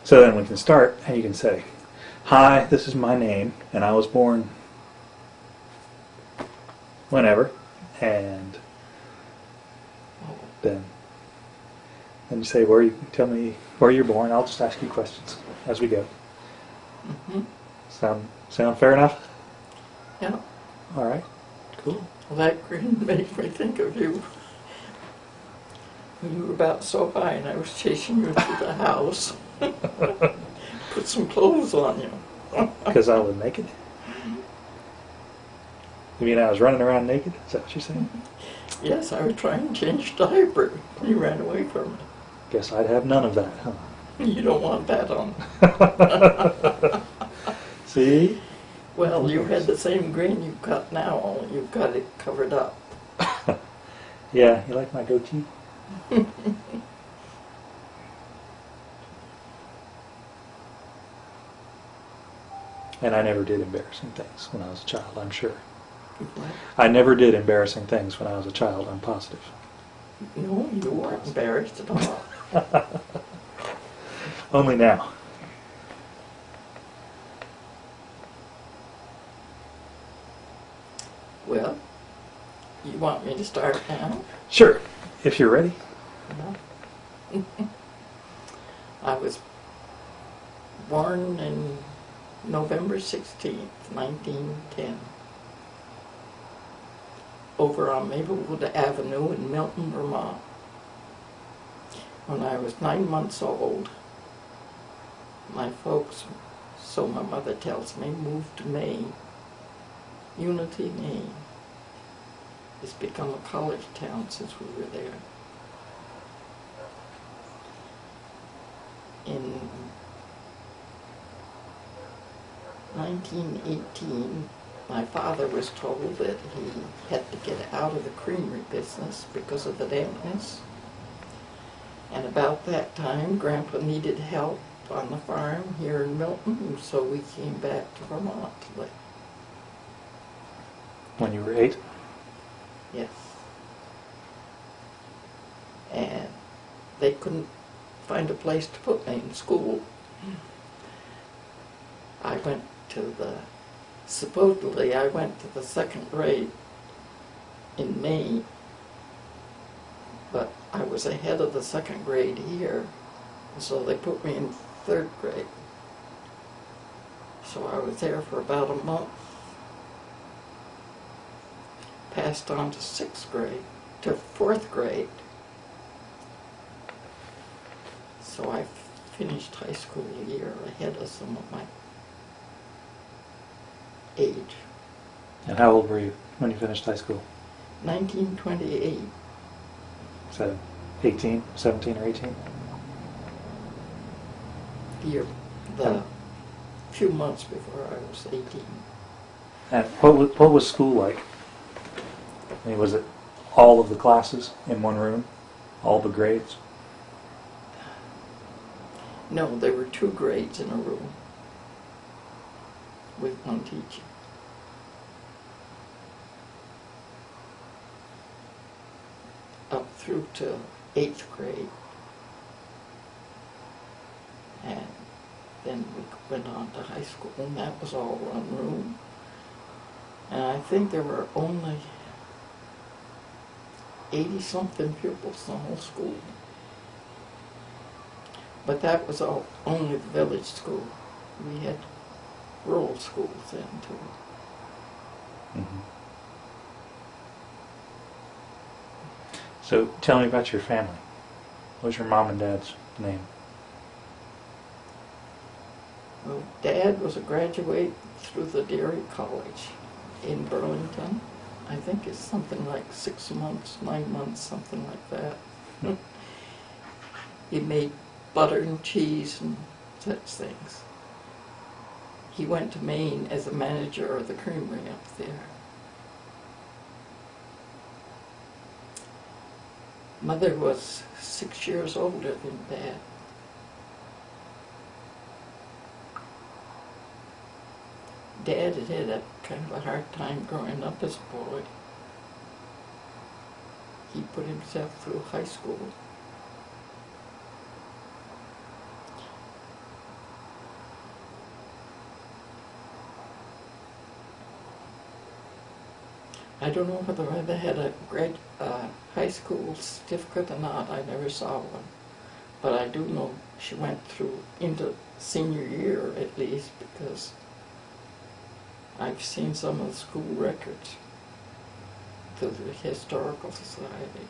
So then we can start, and you can say, "Hi, this is my name, and I was born whenever," and then you say where you tell me where you're born. I'll just ask you questions as we go. Mm-hmm. Sound fair enough? Yeah. All right. Cool. Well, that grin makes me think of you. When you were about so high and I was chasing you through the house. Put some clothes on you. Because I was naked? You mean I was running around naked? Is that what you're saying? Yes, I was trying to change diaper. You ran away from me. Guess I'd have none of that, huh? You don't want that on. See? Well, you had the same grin you've got now, only you've got it covered up. Yeah, you like my goatee? And I never did embarrassing things when I was a child, I'm sure. What? I never did embarrassing things when I was a child, I'm positive. No, you weren't embarrassed at all. Only now. Well, you want me to start now? Sure, if you're ready. No. I was born in November 16th, 1910, over on Maplewood Avenue in Milton, Vermont. When I was 9 months old, my folks, so my mother tells me, moved to Maine, Unity, Maine. It's become a college town since we were there. In 1918, my father was told that he had to get out of the creamery business because of the dampness. And about that time, Grandpa needed help on the farm here in Milton, so we came back to Vermont to live. When you were 8? Yes. And they couldn't find a place to put me in school. Supposedly I went to the second grade in Maine, but I was ahead of the second grade here, so they put me in third grade. So I was there for about a month, passed on to fourth grade. So I finished high school a year ahead of some of my age. And how old were you when you finished high school? 1928. So 18, 17 or 18? The few months before I was 18. And what was school like? I mean, was it all of the classes in one room? All the grades? No, there were 2 grades in a room with one teacher. Up through to 8th grade. And then we went on to high school, and that was all one room. And I think there were only 80-something pupils in the whole school. But that was only the village school. We had rural schools then, too. Mm-hmm. So tell me about your family. What's your mom and dad's name? Well, Dad was a graduate through the Dairy College in Burlington. I think it's something like 6 months, 9 months, something like that. He made butter and cheese and such things. He went to Maine as a manager of the creamery up there. Mother was 6 years older than Dad. Dad had had a kind of a hard time growing up as a boy. He put himself through high school. I don't know whether they had a high school certificate or not. I never saw one. But I do know she went through into senior year at least, because I've seen some of the school records through the Historical Society.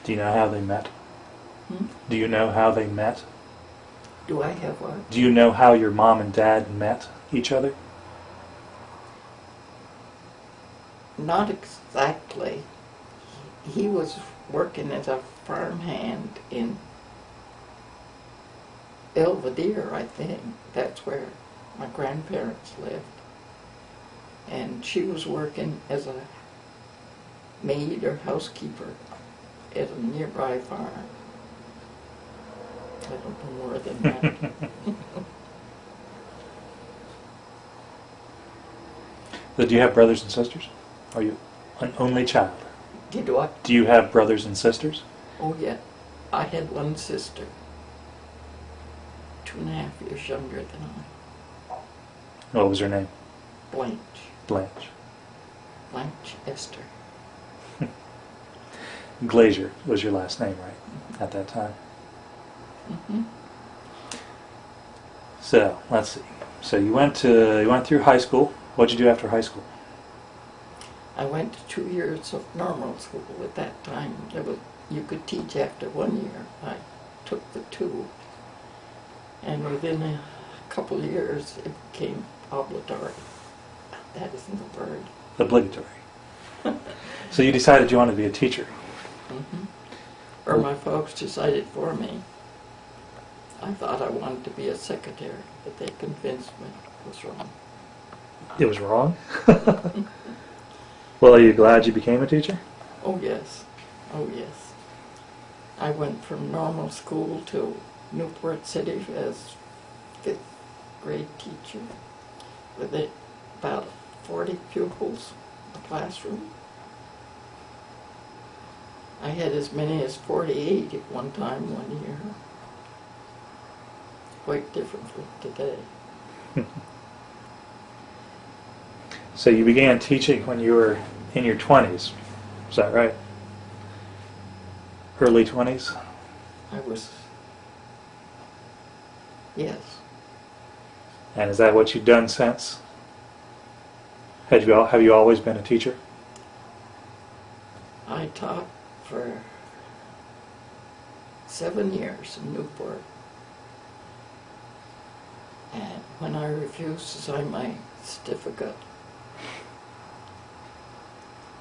Do you know how they met? Hmm? Do you know how they met? Do I have what? Do you know how your mom and dad met each other? Not exactly. He was working as a farmhand in Belvedere, I think. That's where my grandparents lived. And she was working as a maid or housekeeper at a nearby farm. I don't know more than that. So do you have brothers and sisters? Are you an only child? Did what? Do you have brothers and sisters? Oh, yeah. I had one sister, 2.5 years younger than I. What was her name? Blanche. Blanche. Blanche Esther. Glazier was your last name, right? At that time. Mm-hmm. So let's see. So you went through high school. What did you do after high school? I went to 2 years of normal school at that time. You could teach after 1 year. I took the 2. And within a couple of years, it became obligatory. That isn't a word. Obligatory. So you decided you wanted to be a teacher. Mm-hmm. Or my folks decided for me. I thought I wanted to be a secretary, but they convinced me it was wrong. It was wrong? Well, are you glad you became a teacher? Oh yes, oh yes. I went from normal school to Newport City as 5th grade teacher with about 40 pupils in the classroom. I had as many as 48 at one time, 1 year. Quite different from today. So you began teaching when you were in your 20s. Is that right? Early 20s? I was, yes. And is that what you've done since? Have you always been a teacher? I taught for 7 years in Newport. And when I refused to sign my certificate,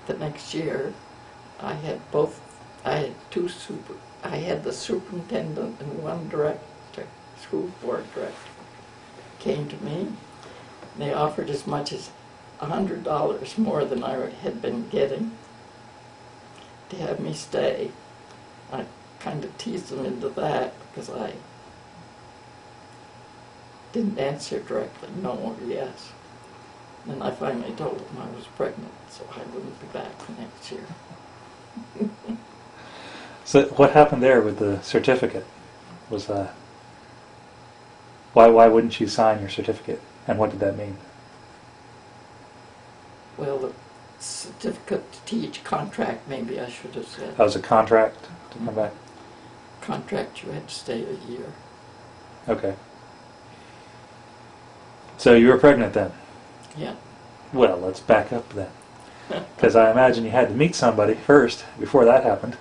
the next year I had I had the superintendent and one director, school board director, came to me. They offered as much as $100 more than I had been getting to have me stay. I kind of teased them into that because I didn't answer directly, no or yes. And I finally told them I was pregnant, so I wouldn't be back the next year. So what happened there with the certificate? Was why wouldn't you sign your certificate? And what did that mean? Well, the certificate to teach contract, maybe I should have said. That was a contract to come back? Contract, you had to stay a year. Okay. So you were pregnant then? Yeah. Well, let's back up then. Because I imagine you had to meet somebody first before that happened.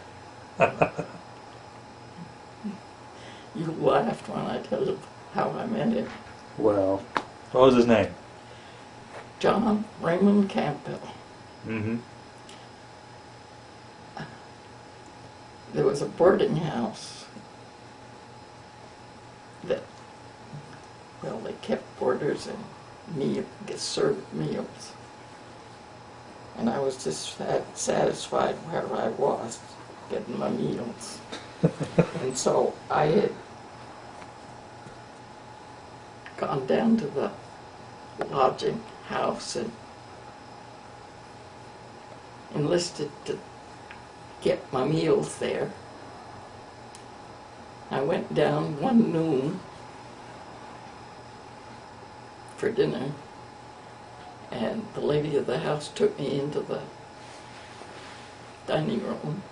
You laughed when I told you how I met him. Well, what was his name? John Raymond Campbell. Mm-hmm. There was a boarding house that, well, they kept boarders and served meals. And I was just satisfied where I was, getting my meals. And so I had gone down to the lodging house and enlisted to get my meals there. I went down one noon for dinner, And the lady of the house took me into the dining room,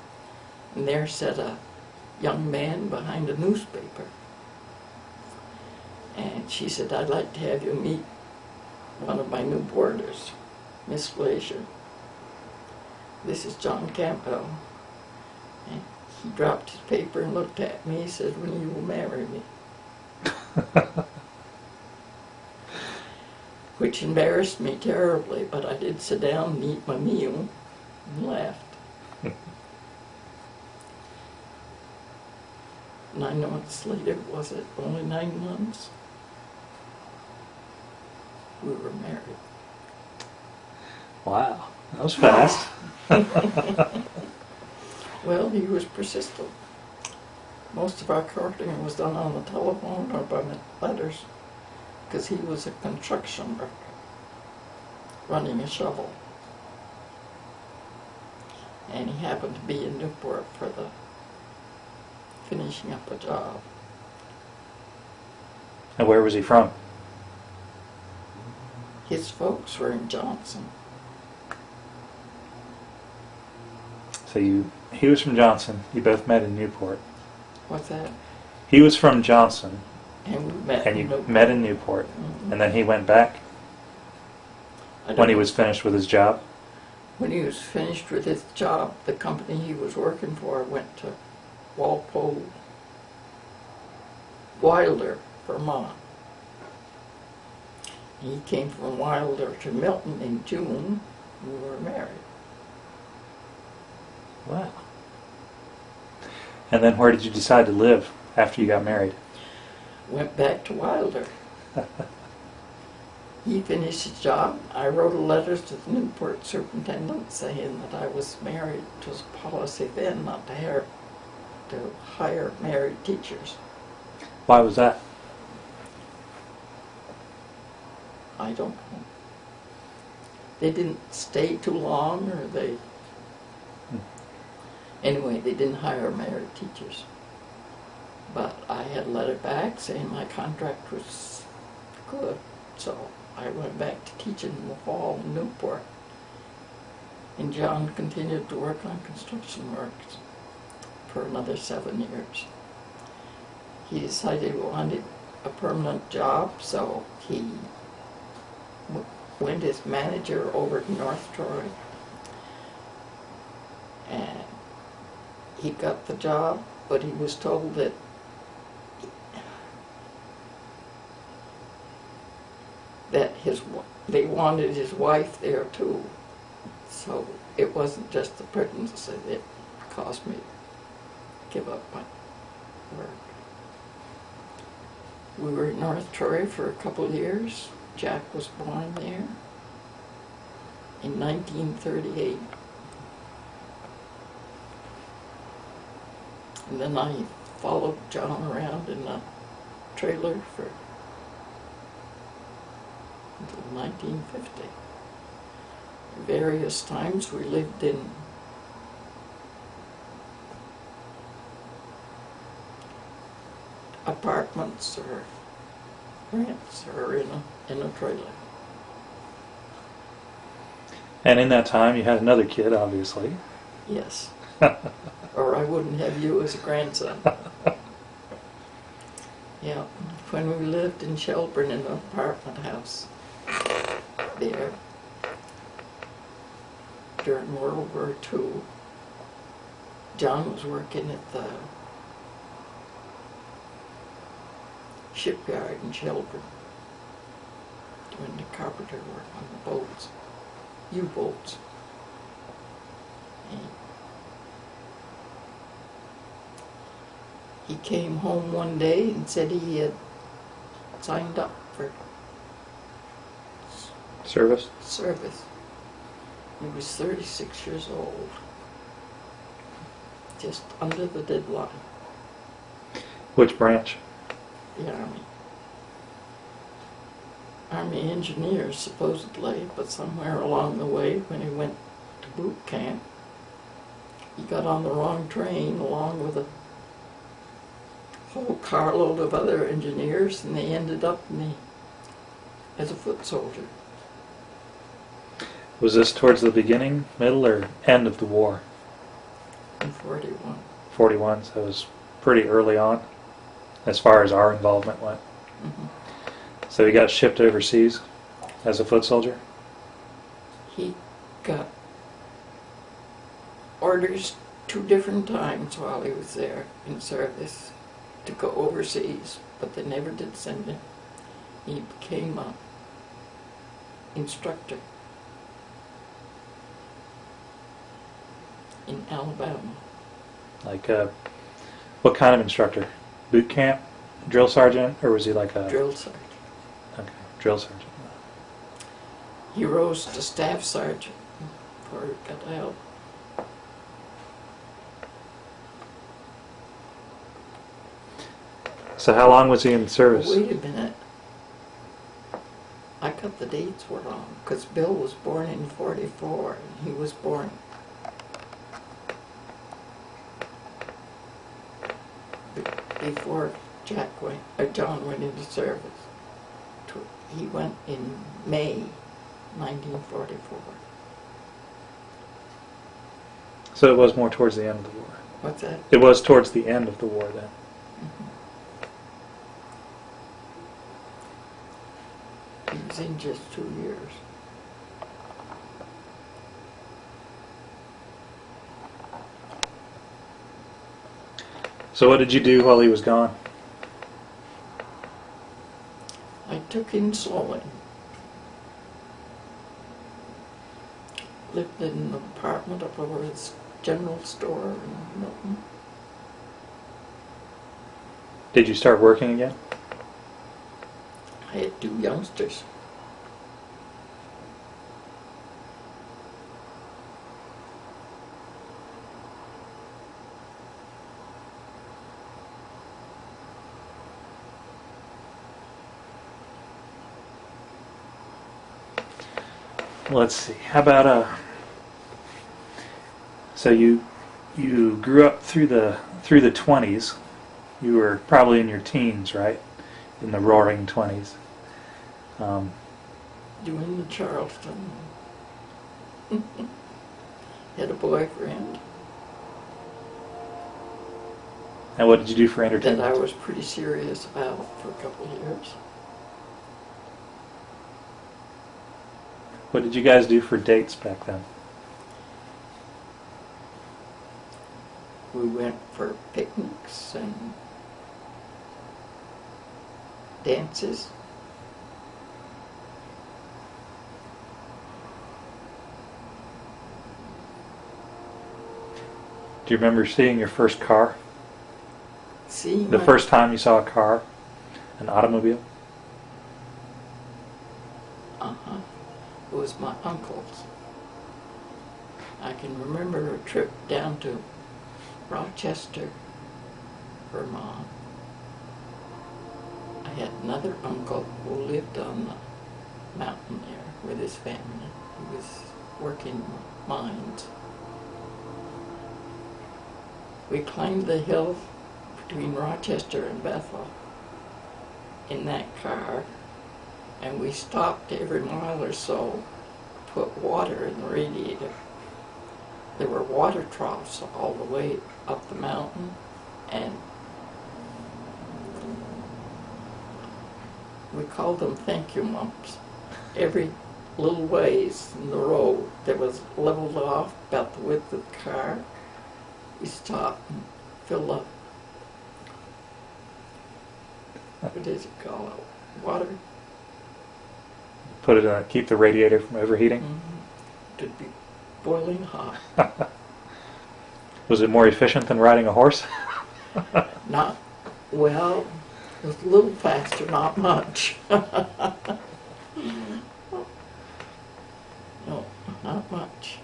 and there sat a young man behind a newspaper. And she said, "I'd like to have you meet one of my new boarders, Miss Glacier. This is John Campbell." And he dropped his paper and looked at me. He said, "When you will marry me?" Which embarrassed me terribly, but I did sit down and eat my meal and laughed. 9 months later, was it only 9 months? We were married. Wow, that was fast. Well, he was persistent. Most of our courting was done on the telephone or by letters, because he was a construction worker running a shovel. And he happened to be in Newport for the finishing up a job. And where was he from? His folks were in Johnson. So he was from Johnson. You both met in Newport. What's that? He was from Johnson, And we met and in you Newport. met in Newport, Mhm. and then he went back I don't when he know. was finished with his job. When he was finished with his job, the company he was working for went to Walpole, Wilder, Vermont. He came from Wilder to Milton in June. We were married. Wow. And then where did you decide to live after you got married? Went back to Wilder. He finished his job. I wrote a letter to the Newport superintendent saying that I was married. It was a policy then not to hire married teachers. Why was that? I don't know. They didn't stay too long, or they... Anyway, they didn't hire married teachers. But I had a letter back saying my contract was good, so I went back to teaching in the fall in Newport. And John continued to work on construction works for another 7 years. He decided he wanted a permanent job, so he went as manager over to North Troy. And he got the job, but he was told that they wanted his wife there too. So it wasn't just the pregnancy that caused me to give up my work. We were in North Troy for a couple of years. Jack was born there in 1938. And then I followed John around in a trailer until 1950. Various times we lived in apartments or rents or in a trailer. And in that time, you had another kid, obviously. Yes. Or I wouldn't have you as a grandson. Yeah, when we lived in Shelburne in an apartment house there during World War II, John was working at the shipyard in Shelburne doing the carpenter work on the boats, U-boats. And he came home one day and said he had signed up for Service? service. He was 36 years old, just under the deadline. Which branch? The Army. Army engineer, supposedly, but somewhere along the way, when he went to boot camp, he got on the wrong train along with a whole carload of other engineers, and they ended up as a foot soldier. Was this towards the beginning, middle, or end of the war? in 41. 41, so it was pretty early on, as far as our involvement went. Hmm. So he got shipped overseas as a foot soldier? He got orders 2 different times while he was there in service to go overseas, but they never did send him. He became a instructor in Alabama. Like, what kind of instructor? Boot camp? Drill sergeant? Or was he like a... Drill sergeant. Okay, drill sergeant. He rose to staff sergeant before he got out. So how long was he in service? Wait a minute. I got the dates were wrong, because Bill was born in 44, and he was born before John went into service. He went in May 1944. So it was more towards the end of the war. What's that? It was towards the end of the war then. He was in just 2 years. So what did you do while he was gone? I took in sewing. Lived in an apartment up over his general store in Milton. Did you start working again? I had 2 youngsters. Let's see. How about so you grew up through the 20s. You were probably in your teens, right? In the roaring 20s. Doing the Charleston. Had a boyfriend And what did you do for that I entertainment? was pretty serious about for a couple of years. What did you guys do for dates back then? We went for picnics and dances. Do you remember seeing your first car? Seeing The my- first time you saw a car? An automobile? Uh-huh. It was my uncle's. I can remember a trip down to Rochester, Vermont. I had another uncle who lived on the mountain there with his family. He was working mines. We climbed the hill between Rochester and Bethel in that car, and we stopped every mile or so, put water in the radiator. There were water troughs all the way up the mountain, and we called them thank you mumps. Every little ways in the road that was leveled off about the width of the car, we stopped and filled up. What does it call it? Water? Put it in, keep the radiator from overheating? Mm-hmm. It'd be boiling hot. Was it more efficient than riding a horse? Not, well, it was a little faster, not much. No, not much.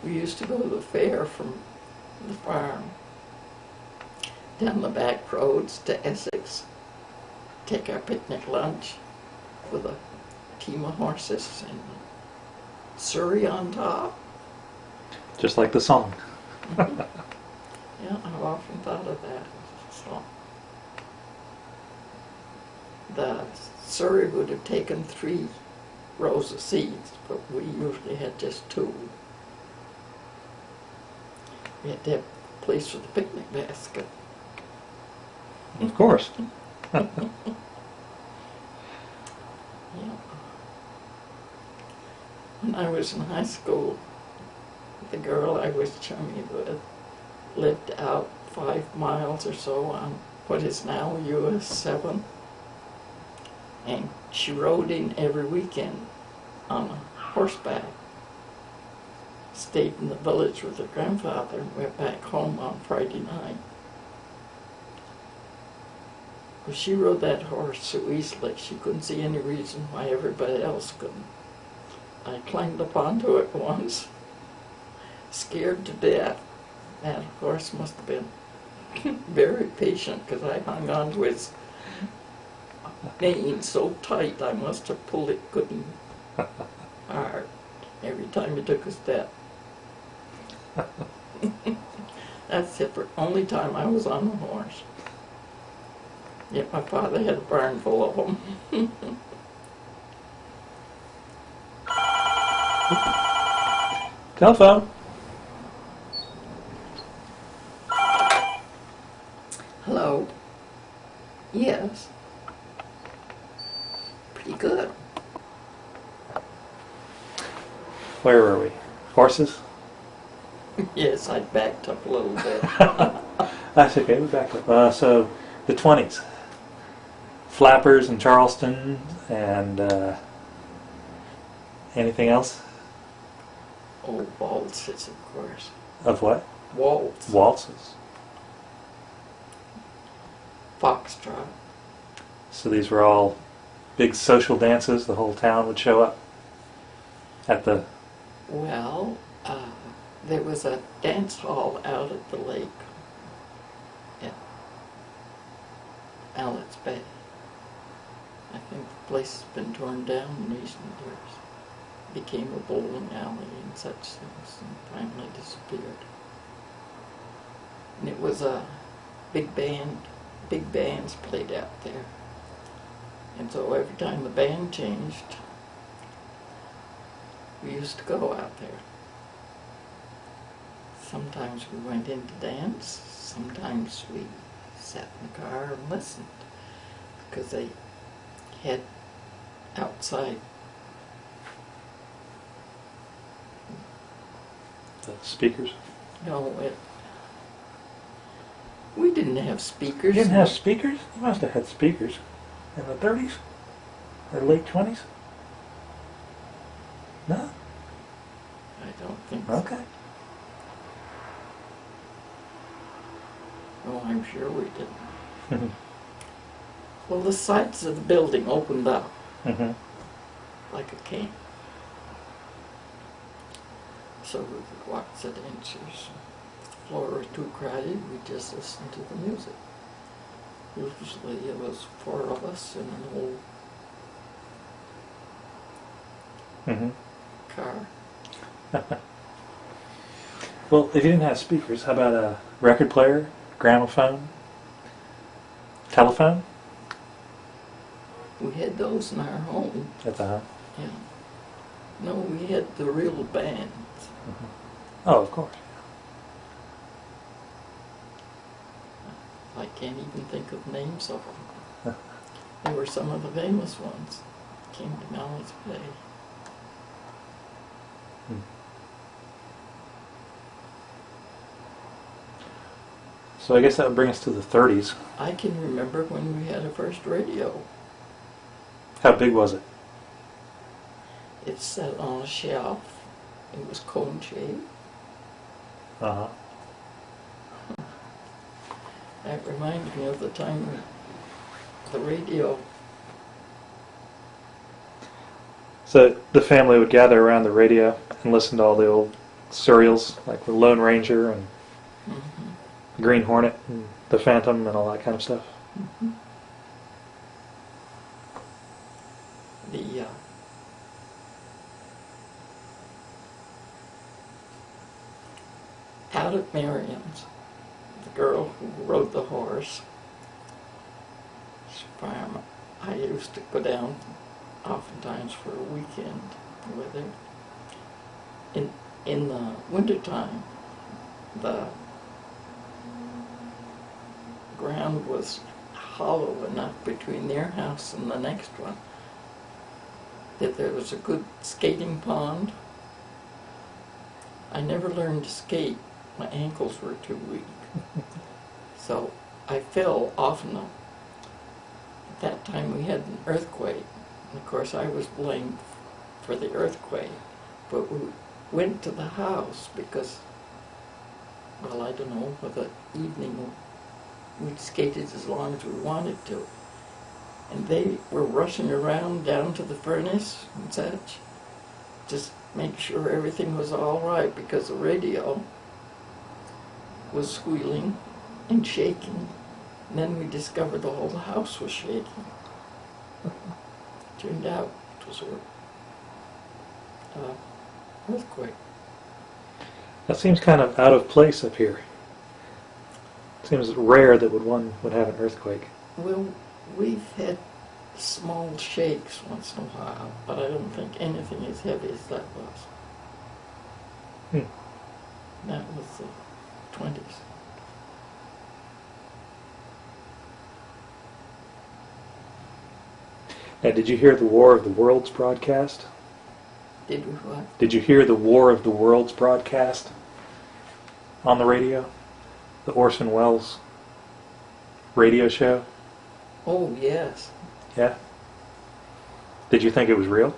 We used to go to the fair from the farm, down the back roads to Essex, take our picnic lunch with a team of horses and Surrey on top. Just like the song. Yeah, I've often thought of that. So, the Surrey would have taken 3 rows of seats, but we usually had just two. We had to have a place for the picnic basket. Of course. Yeah. When I was in high school, the girl I was chummy with lived out 5 miles or so on what is now US 7. And she rode in every weekend on a horseback. Stayed in the village with her grandfather and went back home on Friday night. Well, she rode that horse so easily she couldn't see any reason why everybody else couldn't. I climbed up onto it once, scared to death. That horse must have been very patient because I hung on to his mane so tight I must have pulled it good and hard every time he took a step. That's the only time I was on a horse. Yet my father had a barn full of them. Telephone. Hello? Yes. Pretty good. Where were we? Horses? Yes, I backed up a little bit. That's okay, we back up. So, the 20s. Flappers in Charleston, and anything else? Oh, waltzes, of course. Of what? Waltz. Waltzes. Foxtrot. So these were all big social dances. The whole town would show up at the... Well, there was a dance hall out at the lake at Owlet's Bay. I think the place has been torn down in recent years. Became a bowling alley and such things, and finally disappeared. And it was a big band. Big bands played out there. And so every time the band changed, we used to go out there. Sometimes we went in to dance, sometimes we sat in the car and listened, because they had outside. The speakers. No, we didn't have speakers. You didn't have speakers? You must have had speakers in the 30s or late 20s? No? I don't think so. Okay. Oh, I'm sure we didn't. Well, the sides of the building opened up Mm-hmm. like a can. So we could watch the dancers. If the floor was too crowded, we'd just listen to the music. Usually it was 4 of us in an old Mm-hmm. car. Well, if you didn't have speakers, how about a record player, gramophone, telephone? We had those in our home. At the home. Yeah. No, we had the real bands. Mm-hmm. Oh, of course. I can't even think of names of them. They were some of the famous ones. Came to Mallet's Bay. Hmm. So I guess that would bring us to the 30s. I can remember when we had a first radio. How big was it? It sat on a shelf. It was cone-shaped. Uh-huh. That reminds me of the time the radio. So the family would gather around the radio and listen to all the old serials, like the Lone Ranger and Mm-hmm. Green Hornet and the Phantom and all that kind of stuff. Mm-hmm. The out at Miriam's, the girl who rode the horse farm, I used to go down oftentimes for a weekend with her. In the wintertime, the ground was hollow enough between their house and the next one that there was a good skating pond. I never learned to skate. My ankles were too weak. So I fell often. At that time we had an earthquake. And of course I was blamed for the earthquake. But we went to the house because, well, I don't know, for the evening we skated as long as we wanted to. And they were rushing around down to the furnace and such, just make sure everything was all right, because the radio was squealing and shaking. And then we discovered the whole house was shaking. Turned out it was an earthquake. That seems kind of out of place up here. It seems rare that one would have an earthquake. Well, we've had small shakes once in a while, but I don't think anything as heavy as that was. That was the 20s. Now, did you hear the War of the Worlds broadcast? Did we what? Did you hear the War of the Worlds broadcast on the radio? The Orson Welles radio show? Oh, yes. Yeah? Did you think it was real?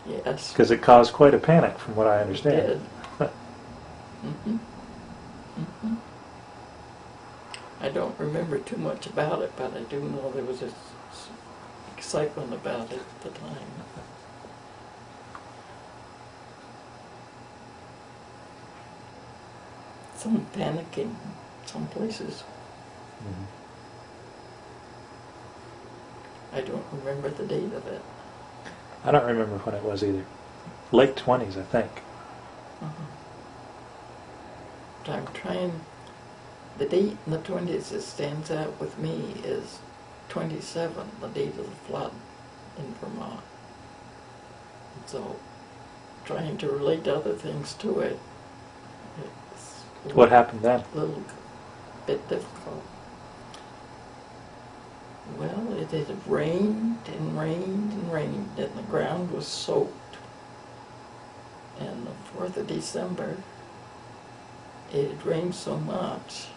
Yes. Because it caused quite a panic, from what I It understand. did. Mm-hmm. Mm-hmm. I don't remember too much about it, but I do know there was excitement about it at the time. Some panicking, some places. Mhm. I don't remember the date of it. I don't remember when it was either. Late 20s, I think. But I'm trying, the date in the 20s that stands out with me is 27, the date of the flood in Vermont. And so, trying to relate other things to it, it's What happened then? a little bit difficult. Well, it had rained and rained and rained, and the ground was soaked. And the 4th of December, it had rained so much,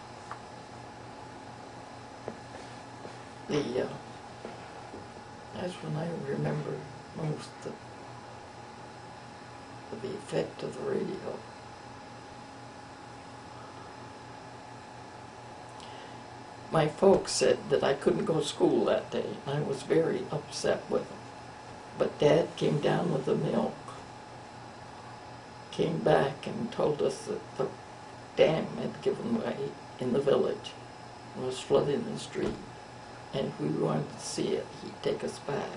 that's when I remember most of the effect of the radio. My folks said that I couldn't go to school that day, and I was very upset with them. But Dad came down with the milk, came back and told us that the dam had given way in the village and was flooding the street. And if we wanted to see it, he'd take us back.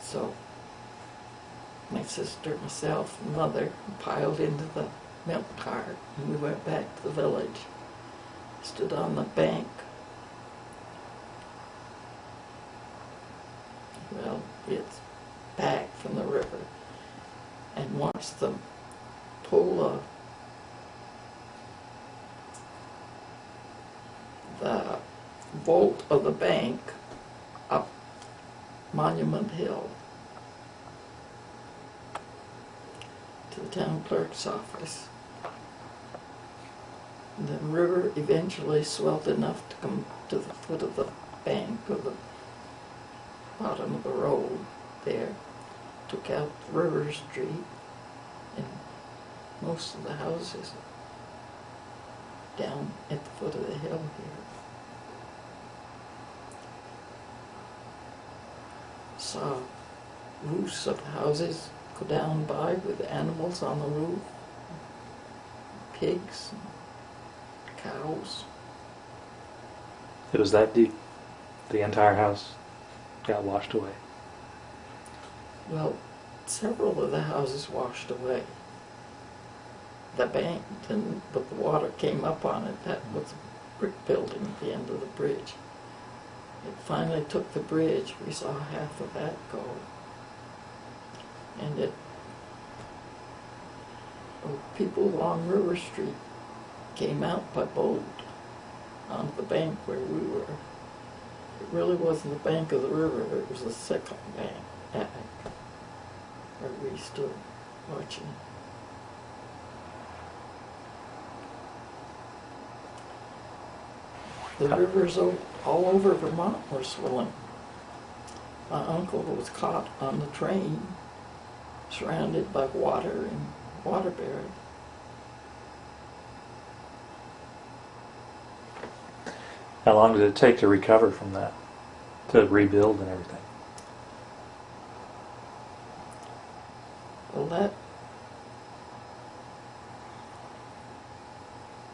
So my sister, myself, and Mother piled into the milk cart, and we went back to the village. Stood on the bank. Well, it's back from the river, and watched them pull the vault of the bank up Monument Hill to the town clerk's office. The river eventually swelled enough to come to the foot of the bank, or the bottom of the road there, took out River Street and most of the houses down at the foot of the hill here. Saw roofs of houses go down by with animals on the roof, pigs, cows. It was that deep. The entire house got washed away. Well, several of the houses washed away. The bank didn't, but the water came up on it. That was a brick building at the end of the bridge. it finally took the bridge. We saw half of that go. And people along River Street came out by boat on the bank where we were. It really wasn't the bank of the river, it was the second bank where we stood watching. The rivers all over Vermont were swelling. My uncle was caught on the train, surrounded by water and water buried. How long did it take to recover from that? To rebuild and everything? Well, that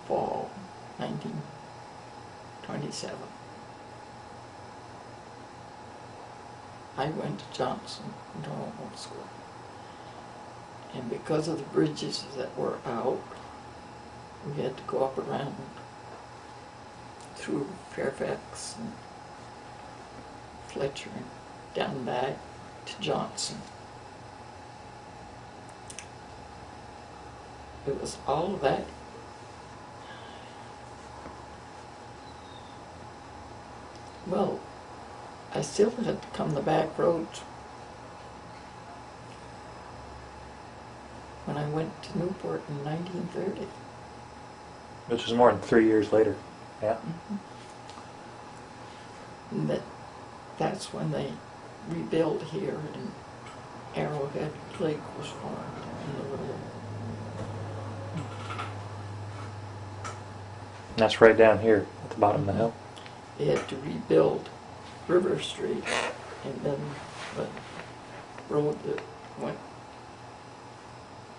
fall, 1927, I went to Johnson Normal School. And because of the bridges that were out, we had to go up around through Fairfax and Fletcher and down back to Johnson. It was all of that. Well, I still had to come the back roads. When I went to Newport in 1930. Which was more than 3 years later. Yeah. And that's when they rebuilt here and Arrowhead Lake was formed in the river. And that's right down here at the bottom of the hill. They had to rebuild River Street and then the road that went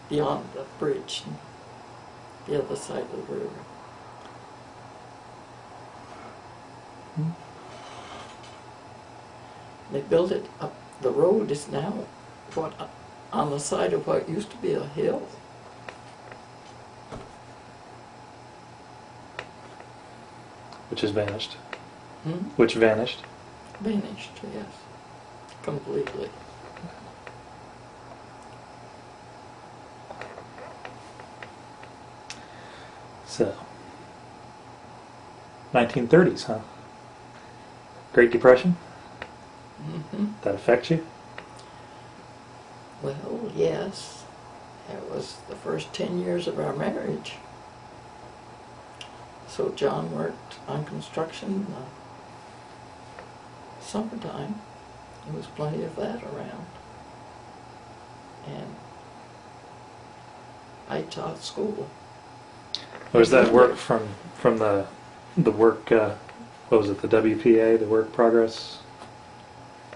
beyond the bridge and the other side of the river. They built it up. The road is now on the side of what used to be a hill. Which has vanished. Hmm? Which vanished. Vanished, yes, completely. So, 1930s, huh? Great Depression? Mm-hmm. That affect you? Well, yes. It was the first 10 years of our marriage. So John worked on construction in the summertime. There was plenty of that around. And I taught school. Was that work from the work, what was it, the WPA, the Work Progress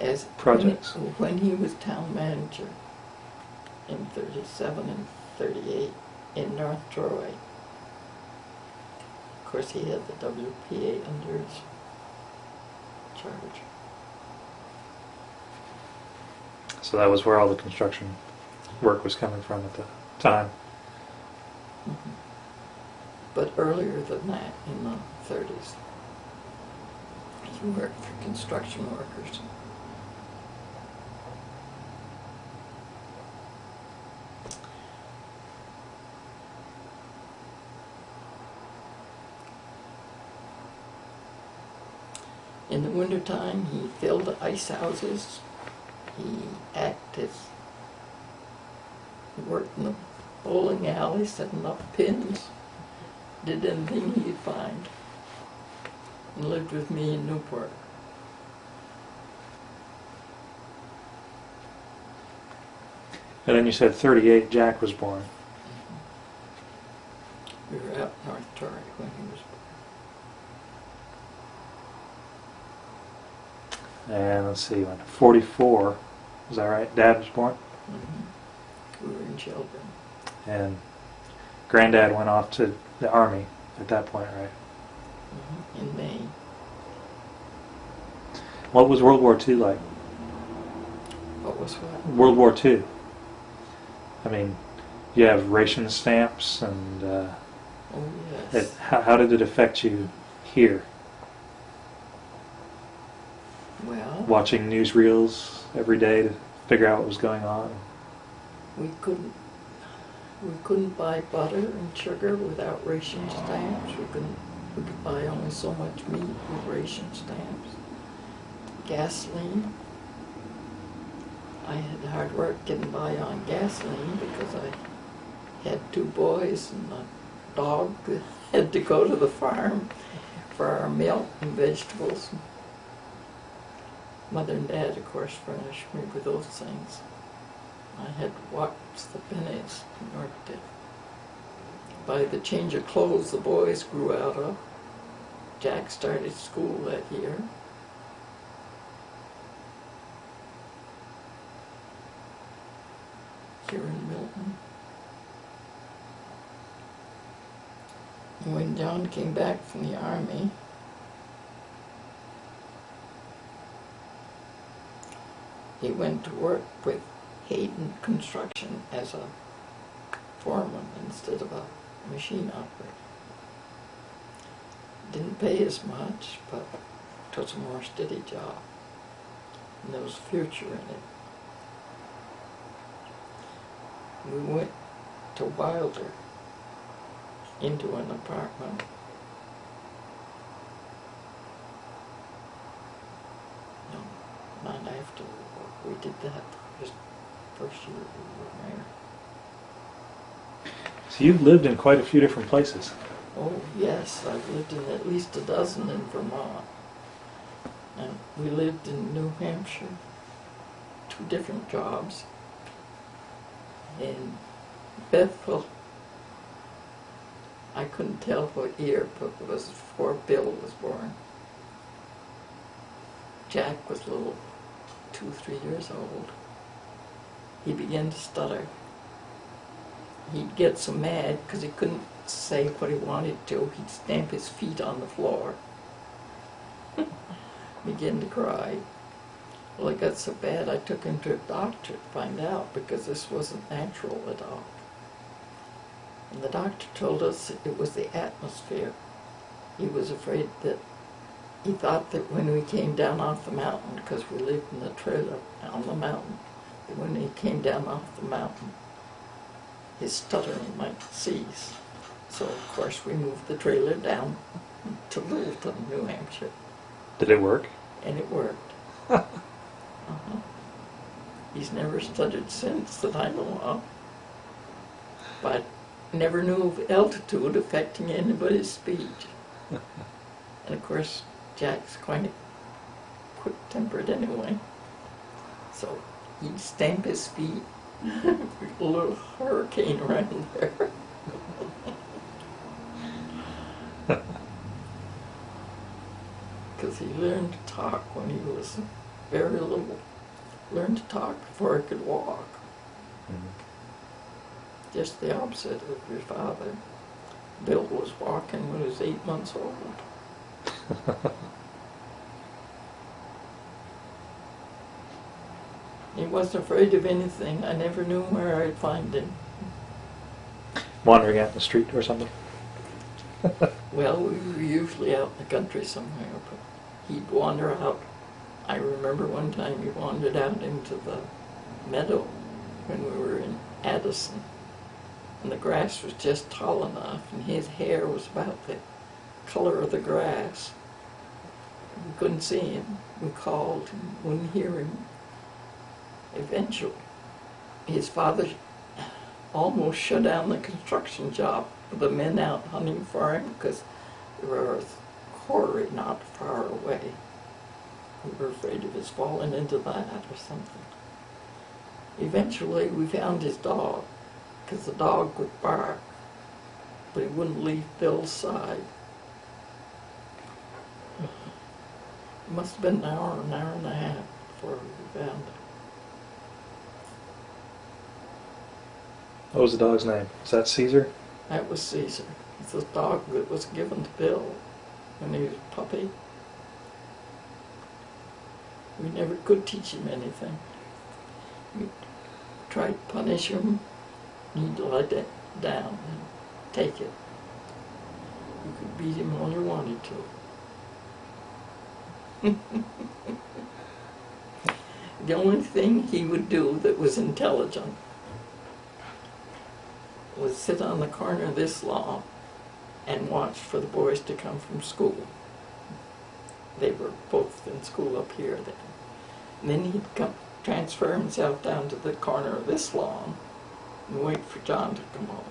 As Projects? when he was town manager in 37 and 38 in North Troy. Of course, he had the WPA under his charge. So that was where all the construction work was coming from at the time. Mm-hmm. But earlier than that, in the 30s, he worked for construction workers. In the wintertime, he filled the ice houses. He worked in the bowling alley, setting up pins, did anything he'd find, and lived with me in Newport. And then you said 38, Jack was born. We were out in North Troy when he was born. And let's see, when 44, is that right? Dad was born? Mm-hmm. We were in children. And Granddad went off to the Army at that point, right? Mm-hmm. In May. What was World War II like? What was what? World War II. I mean, you have ration stamps and Oh, yes. how did it affect you here? watching newsreels every day to figure out what was going on. We couldn't buy butter and sugar without ration stamps. We could buy only so much meat with ration stamps. Gasoline. I had hard work getting by on gasoline because I had 2 boys and a dog that had to go to the farm for our milk and vegetables. Mother and Dad, of course, furnished me with those things. I had to watch the pennies in order to buy the change of clothes the boys grew out of. Jack started school that year. Here in Milton. And when John came back from the Army, he went to work with Hayden Construction as a foreman instead of a machine operator. Didn't pay as much, but it was a more steady job. And there was future in it. We went to Wilder into an apartment. No, not after we did that. Just first year we were married. So you've lived in quite a few different places. Oh yes, I've lived in at least a dozen in Vermont. And we lived in New Hampshire, 2 different jobs. In Bethel, I couldn't tell what year, but it was before Bill was born. Jack was a little 2 or 3 years old. He began to stutter. He'd get so mad because he couldn't say what he wanted to. He'd stamp his feet on the floor. Begin to cry. Well, it got so bad I took him to a doctor to find out because this wasn't natural at all. And the doctor told us it was the atmosphere. He was afraid that, he thought that when we came down off the mountain, because we lived in a trailer on the mountain, that when he came down off the mountain, his stuttering might cease. So, of course, we moved the trailer down to Littleton, New Hampshire. Did it work? And it worked. He's never stuttered since that I know of. But never knew of altitude affecting anybody's speech. And of course, Jack's quite quick-tempered anyway. So he'd stamp his feet. A little hurricane around there. Because he learned to talk when he was very little. Learned to talk before he could walk. Mm-hmm. Just the opposite of your father. Bill was walking when he was 8 months old. He wasn't afraid of anything. I never knew where I'd find him. Wandering out in the street or something? Well, we were usually out in the country somewhere, but he'd wander out. I remember one time he wandered out into the meadow when we were in Addison, and the grass was just tall enough, and his hair was about the color of the grass. We couldn't see him. We called and wouldn't hear him. Eventually, his father almost shut down the construction job with the men out hunting for him because there was a quarry not far away. We were afraid of his falling into that or something. Eventually, we found his dog because the dog would bark, but he wouldn't leave Bill's side. It must have been an hour and a half before we found him. What was the dog's name? Is that Caesar? That was Caesar. It's the dog that was given to Bill when he was a puppy. We never could teach him anything. We tried to punish him, he'd let it down and take it. You could beat him all you wanted to. The only thing he would do that was intelligent was sit on the corner of this lawn and watch for the boys to come from school. They were both in school up here then. And then he'd come, transfer himself down to the corner of this lawn and wait for John to come home.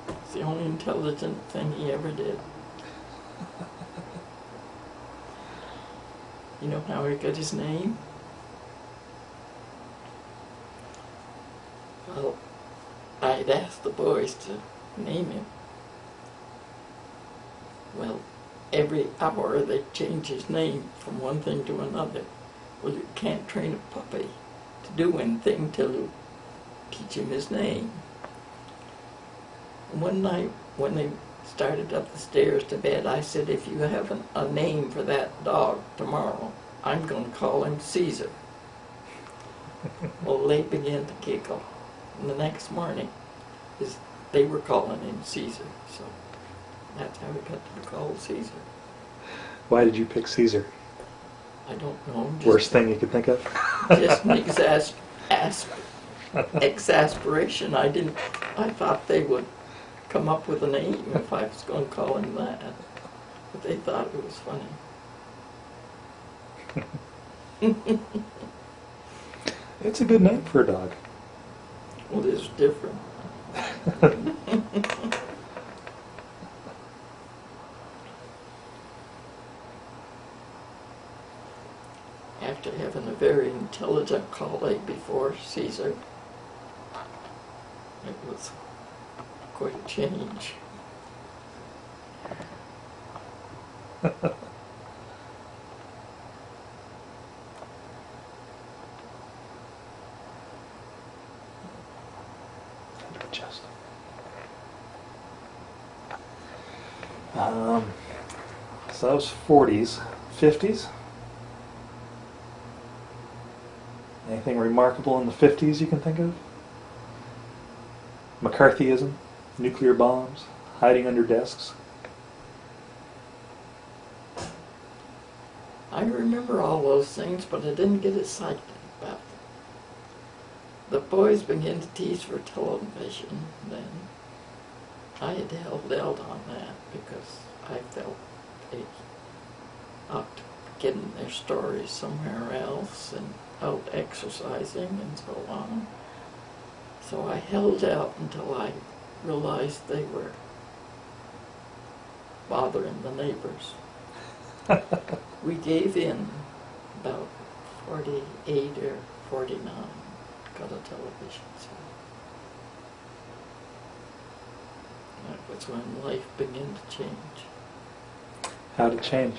It's the only intelligent thing he ever did. You know how he got his name? Well, I'd asked the boys to name him. Well, every hour they'd change his name from one thing to another. Well, you can't train a puppy to do anything till you teach him his name. One night when they started up the stairs to bed, I said, if you have a name for that dog tomorrow, I'm going to call him Caesar. Well, they began to giggle. And the next morning, they were calling him Caesar. So that's how he got to be called Caesar. Why did you pick Caesar? I don't know. Worst thing you could think of? Just an exasperation. I thought they would come up with a name if I was going to call him that. But they thought it was funny. It's a good name for a dog. Well, it is different. After having a very intelligent colleague before Caesar, it was quite a change. Adjust. So that was 40s. 50s? Anything remarkable in the 50s you can think of? McCarthyism, nuclear bombs, hiding under desks. I remember all those things, but I didn't get excited about them. The boys began to tease for television then. I had held out on that because I felt they ought to be getting their stories somewhere else and out exercising and so on. So I held out until I realized they were bothering the neighbors. We gave in about 48 or 49, got a television set. That was when life began to change. How did it change?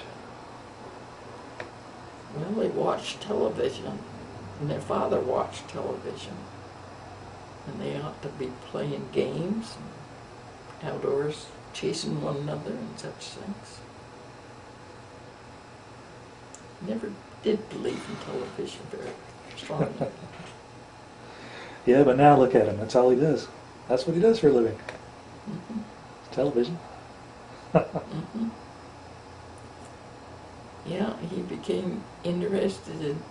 Well, they watched television, and their father watched television. And they ought to be playing games, and outdoors, chasing one another and such things. Never did believe in television very strongly. Yeah, but now look at him. That's all he does. That's what he does for a living. Mm-hmm. Television. Mm-hmm. Yeah, he became interested in,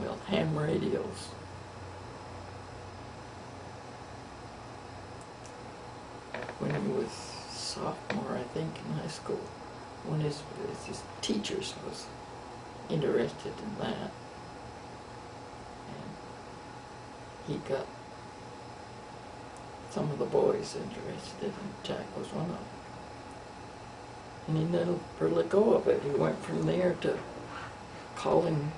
well, ham radios. When he was sophomore, I think, in high school, one of his teachers was interested in that. And he got some of the boys interested, and Jack was one of them. And he never let go of it. He went from there to calling,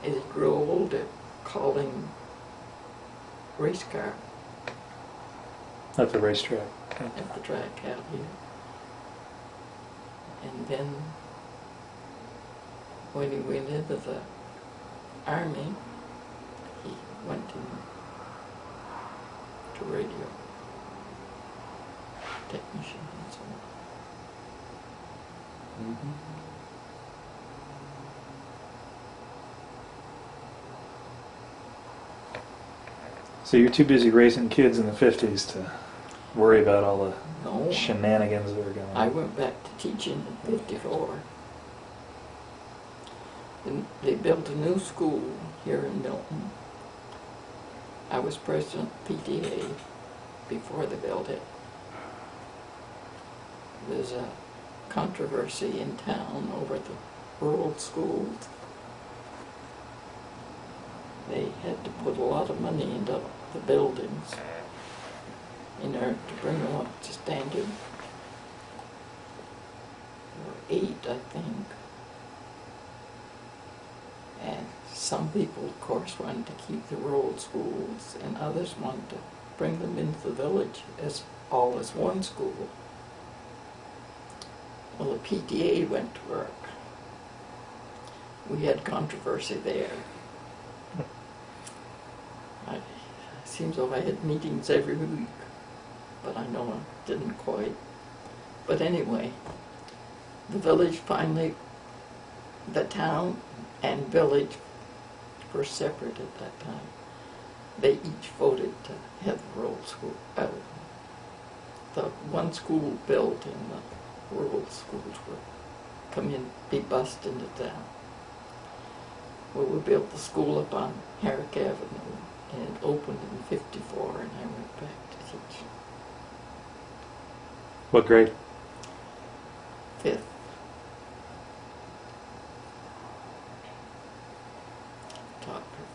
as he grew older, calling race car At the racetrack. at the track out here. And then when he went into the Army, he went to radio technician and so on. Mm-hmm. So you're too busy raising kids in the 50s to worry about all the No, shenanigans that were going on. I went back to teaching in '54. And they built a new school here in Milton. I was president of PTA before they built it. There's a controversy in town over the rural schools. They had to put a lot of money into the buildings in order to bring them up to standard. There were 8, I think. And some people, of course, wanted to keep the rural schools, and others wanted to bring them into the village as all as one school. Well, the PTA went to work. We had controversy there. It seems though I had meetings every week, but I know I didn't quite. But anyway, the village finally, the town and village were separate at that time. They each voted to have the rural school out. The one school built in the rural schools would come in, be bussed into town. Well, we built the school up on Herrick Avenue, and it opened in '54, and I went back to teach. What grade? 5th. Taught for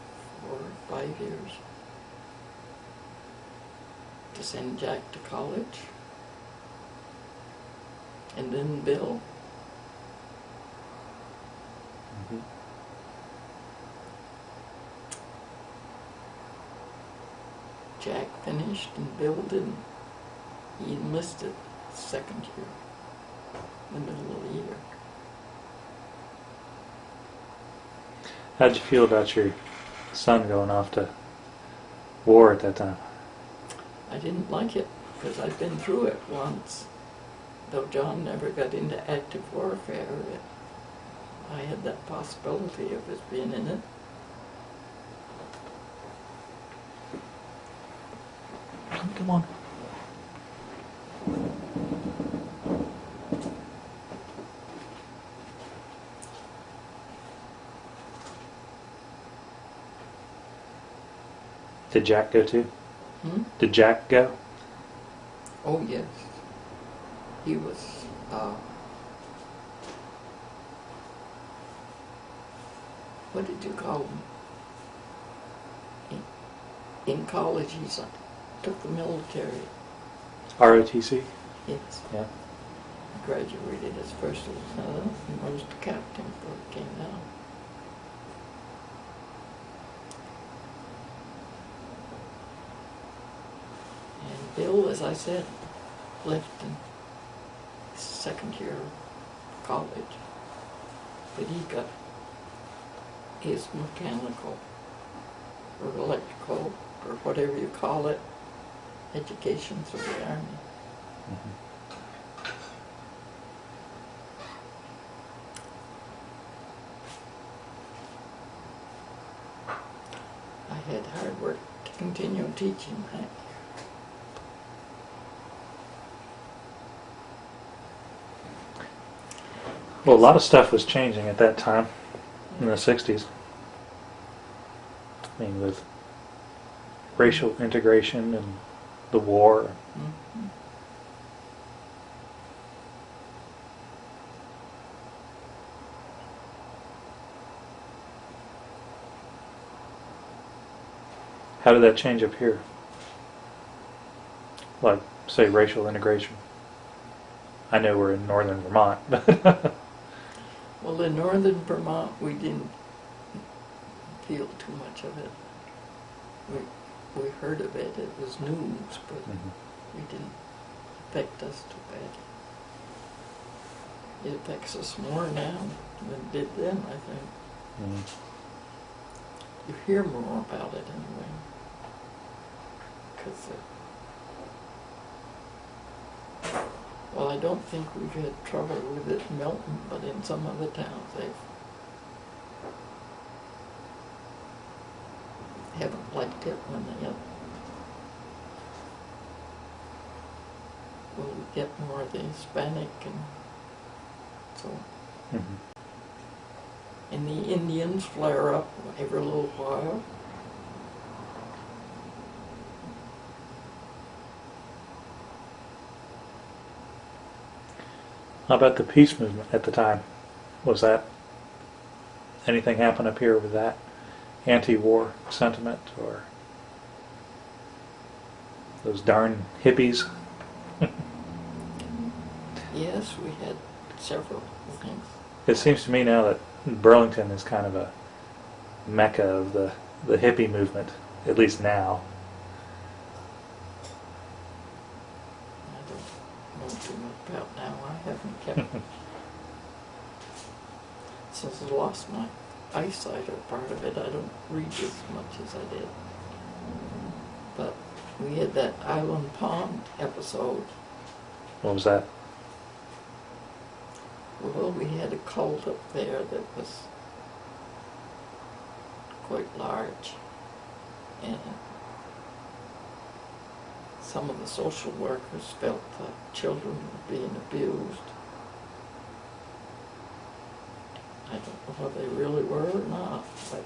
4 or 5 years. To send Jack to college. And then Bill. Mm-hmm. Jack finished and Bill didn't. He enlisted 2nd year, in the middle of the year. How'd you feel about your son going off to war at that time? I didn't like it because I'd been through it once. Though John never got into active warfare, I had that possibility of his being in it. Come on. Did Jack go too? Did Jack go? Oh yes. He was, what did you call him? In college he took the military. ROTC? Yes. Yeah. Graduated as first lieutenant and rose to captain before he came out. And Bill, as I said, left in 2nd year of college, but he got his mechanical or electrical or whatever you call it education through the Army. Mm-hmm. I had hard work to continue teaching that year. Well, a lot of stuff was changing at that time, in the 60s. I mean, with racial integration and the war. Mm-hmm. How did that change up here? Like, say, racial integration. I know we're in northern Vermont, but Well, in northern Vermont, we didn't feel too much of it. We heard of it, it was news, but it didn't affect us too badly. It affects us more now than it did then, I think. You hear more about it anyway. Because, well, I don't think we've had trouble with it in Milton, but in some other towns they haven't liked it when they well, we get more of the Hispanic and so. And the Indians flare up every little while. How about the peace movement at the time? Was that anything happen up here with that anti-war sentiment, or those darn hippies? Yes, we had several things. It seems to me now that Burlington is kind of a mecca of the hippie movement, at least now. I don't know too much about now. I haven't kept since I lost my eyesight or part of it. I don't read as much as I did. But we had that Island Pond episode. What was that? Well, we had a cult up there that was quite large, and some of the social workers felt that children were being abused. I don't know whether they really were or not, but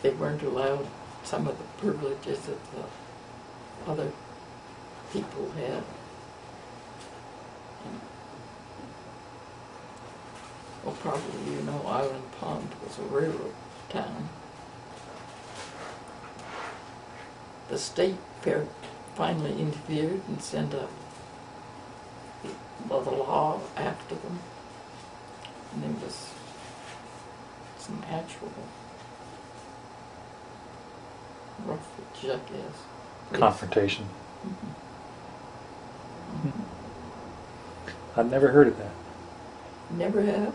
they weren't allowed some of the privileges that the other people had. And, well, probably you know Island Pond was a railroad town. The state finally interfered and sent the law after them. And there was some actual roughage, I guess. Confrontation. Mm-hmm. Mm-hmm. I've never heard of that. Never have?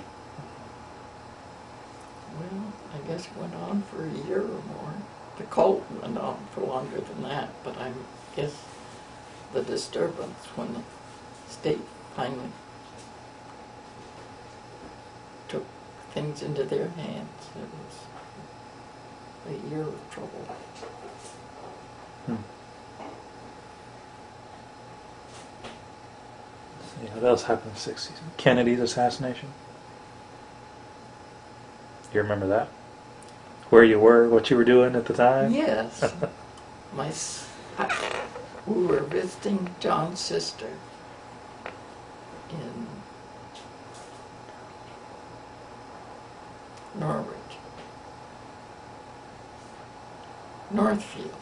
Well, I guess it went on for a year or more. The cult went on for longer than that, but I guess the disturbance when the state finally took things into their hands, it was a year of trouble. Let's see, what else happened in the 60s? Kennedy's assassination? You remember that? Where you were, what you were doing at the time? Yes. We were visiting John's sister in Northfield.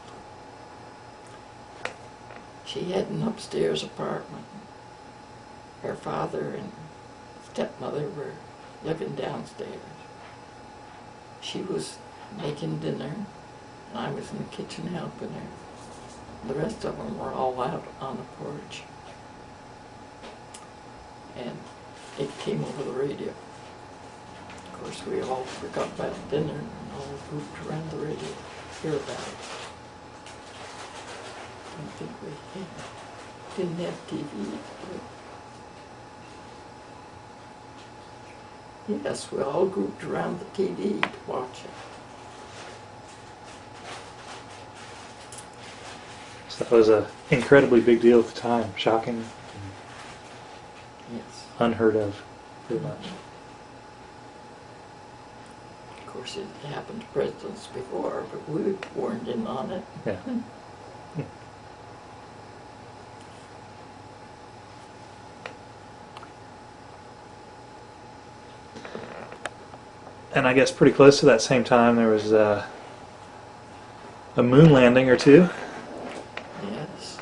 She had an upstairs apartment. Her father and stepmother were living downstairs. She was making dinner, and I was in the kitchen helping her. The rest of them were all out on the porch. And it came over the radio. Of course, we all forgot about dinner and all grouped around the radio to hear about it. I think we didn't have TV. But yes, we all grouped around the TV to watch it. So that was an incredibly big deal at the time. Shocking. Yes. Unheard of, pretty much. Of course, it happened to presidents before, but we weren't in on it. Yeah. And I guess pretty close to that same time there was a moon landing or two. Yes.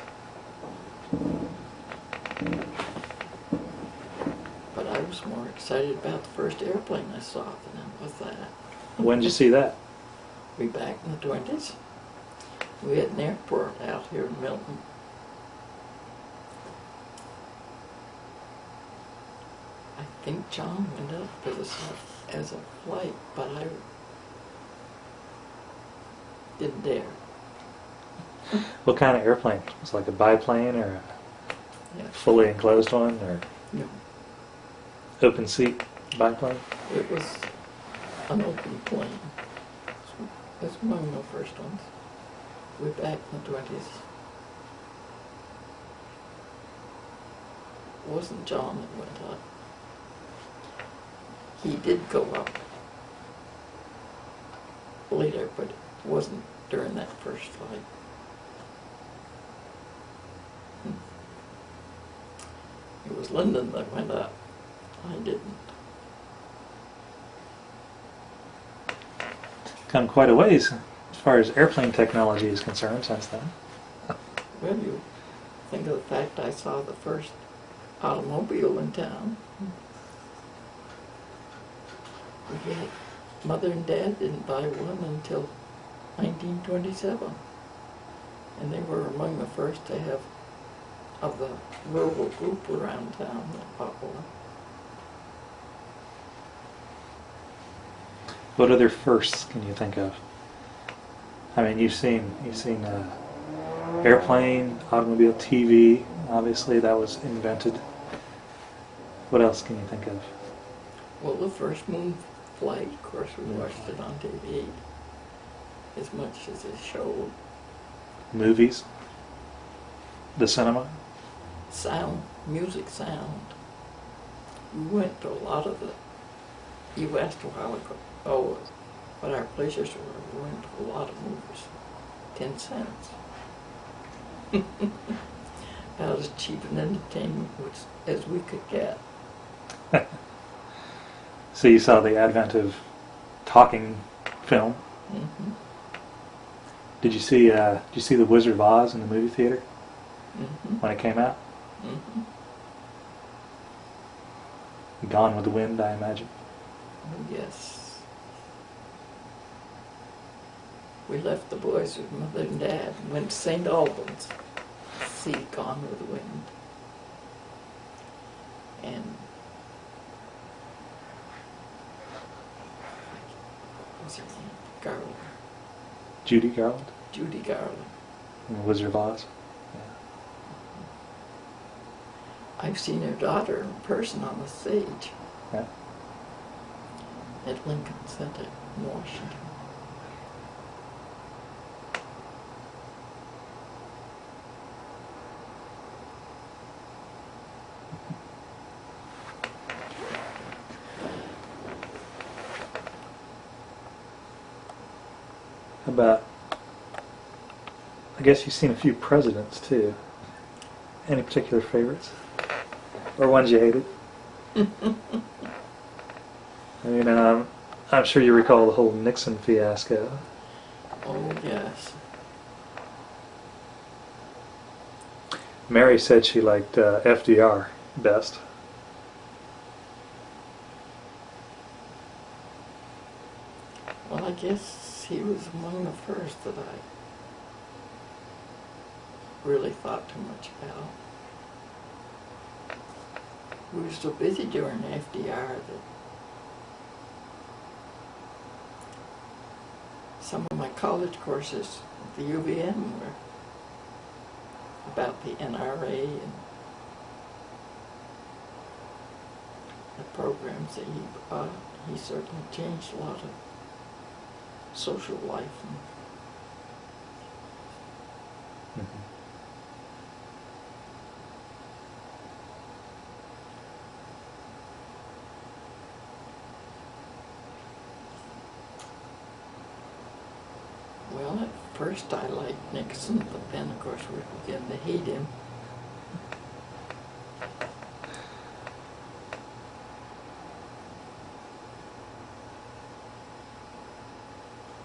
But I was more excited about the first airplane I saw than I was that. When did you see that? We back in the 20s. We had an airport out here in Milton. I think John went up as a flight, but I didn't dare. What kind of airplane? Was it like a biplane or a Yeah. fully enclosed one or No, open seat biplane? it was an open plane. It was one of the first ones. Way back in the 20s. It wasn't John that went up. He did go up. later, but it wasn't during that first flight. It was Lyndon that went up. I didn't. Come quite a ways as far as airplane technology is concerned since then. Well, you think of the fact I saw the first automobile in town. We had, Mother and Dad didn't buy one until 1927. And they were among the first to have, of the rural group around town, that bought one. What other firsts can you think of? I mean, you've seen airplane, automobile, TV. Obviously, that was invented. What else can you think of? Well, the first moon flight, of course, we watched it on TV as much as it showed. Movies, the cinema. Sound, music sound. We went to a lot of the, you asked a while ago, what our pleasures were. We went to a lot of movies. 10 cents. About as cheap an entertainment as we could get. So you saw the advent of talking film. Mm-hmm. Did you see The Wizard of Oz in the movie theater Mm-hmm. when it came out? Mm-hmm. Gone with the Wind, I imagine. Oh, yes. We left the boys with Mother and Dad and went to St. Albans to see Gone with the Wind. And what's her name? Garland. Judy Garland Judy Garland. in The Wizard of Oz. I've seen her daughter in person on the stage Yeah. at Lincoln Center in Washington. How about, I guess you've seen a few presidents too. Any particular favorites? Or ones you hated? I mean, I'm sure you recall the whole Nixon fiasco. Oh, yes. Mary said she liked FDR best. Well, I guess he was among the first that I really thought too much about. We were so busy during FDR that some of my college courses at the UVM were about the NRA and the programs that he brought. He certainly changed a lot of social life. Mm-hmm. Well, at first I liked Nixon, but then of course we began to hate him.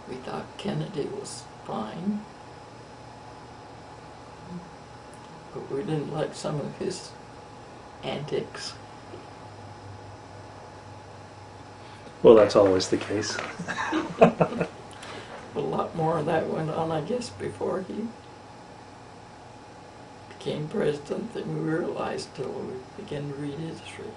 We thought Kennedy was fine, but we didn't like some of his antics. Well, that's always the case. A lot more of that went on, I guess, before he became president than we realized till we began to read history.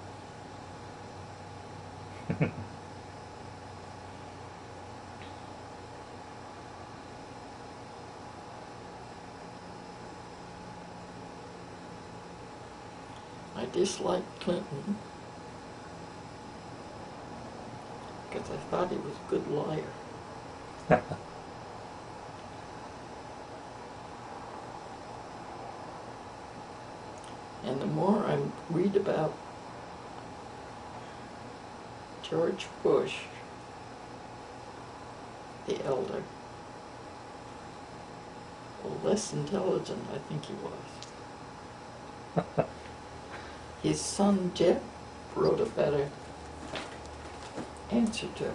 I disliked Clinton because I thought he was a good liar. And the more I read about George Bush, the elder. Well, less intelligent, I think he was. His son, Jeff, wrote a better answer to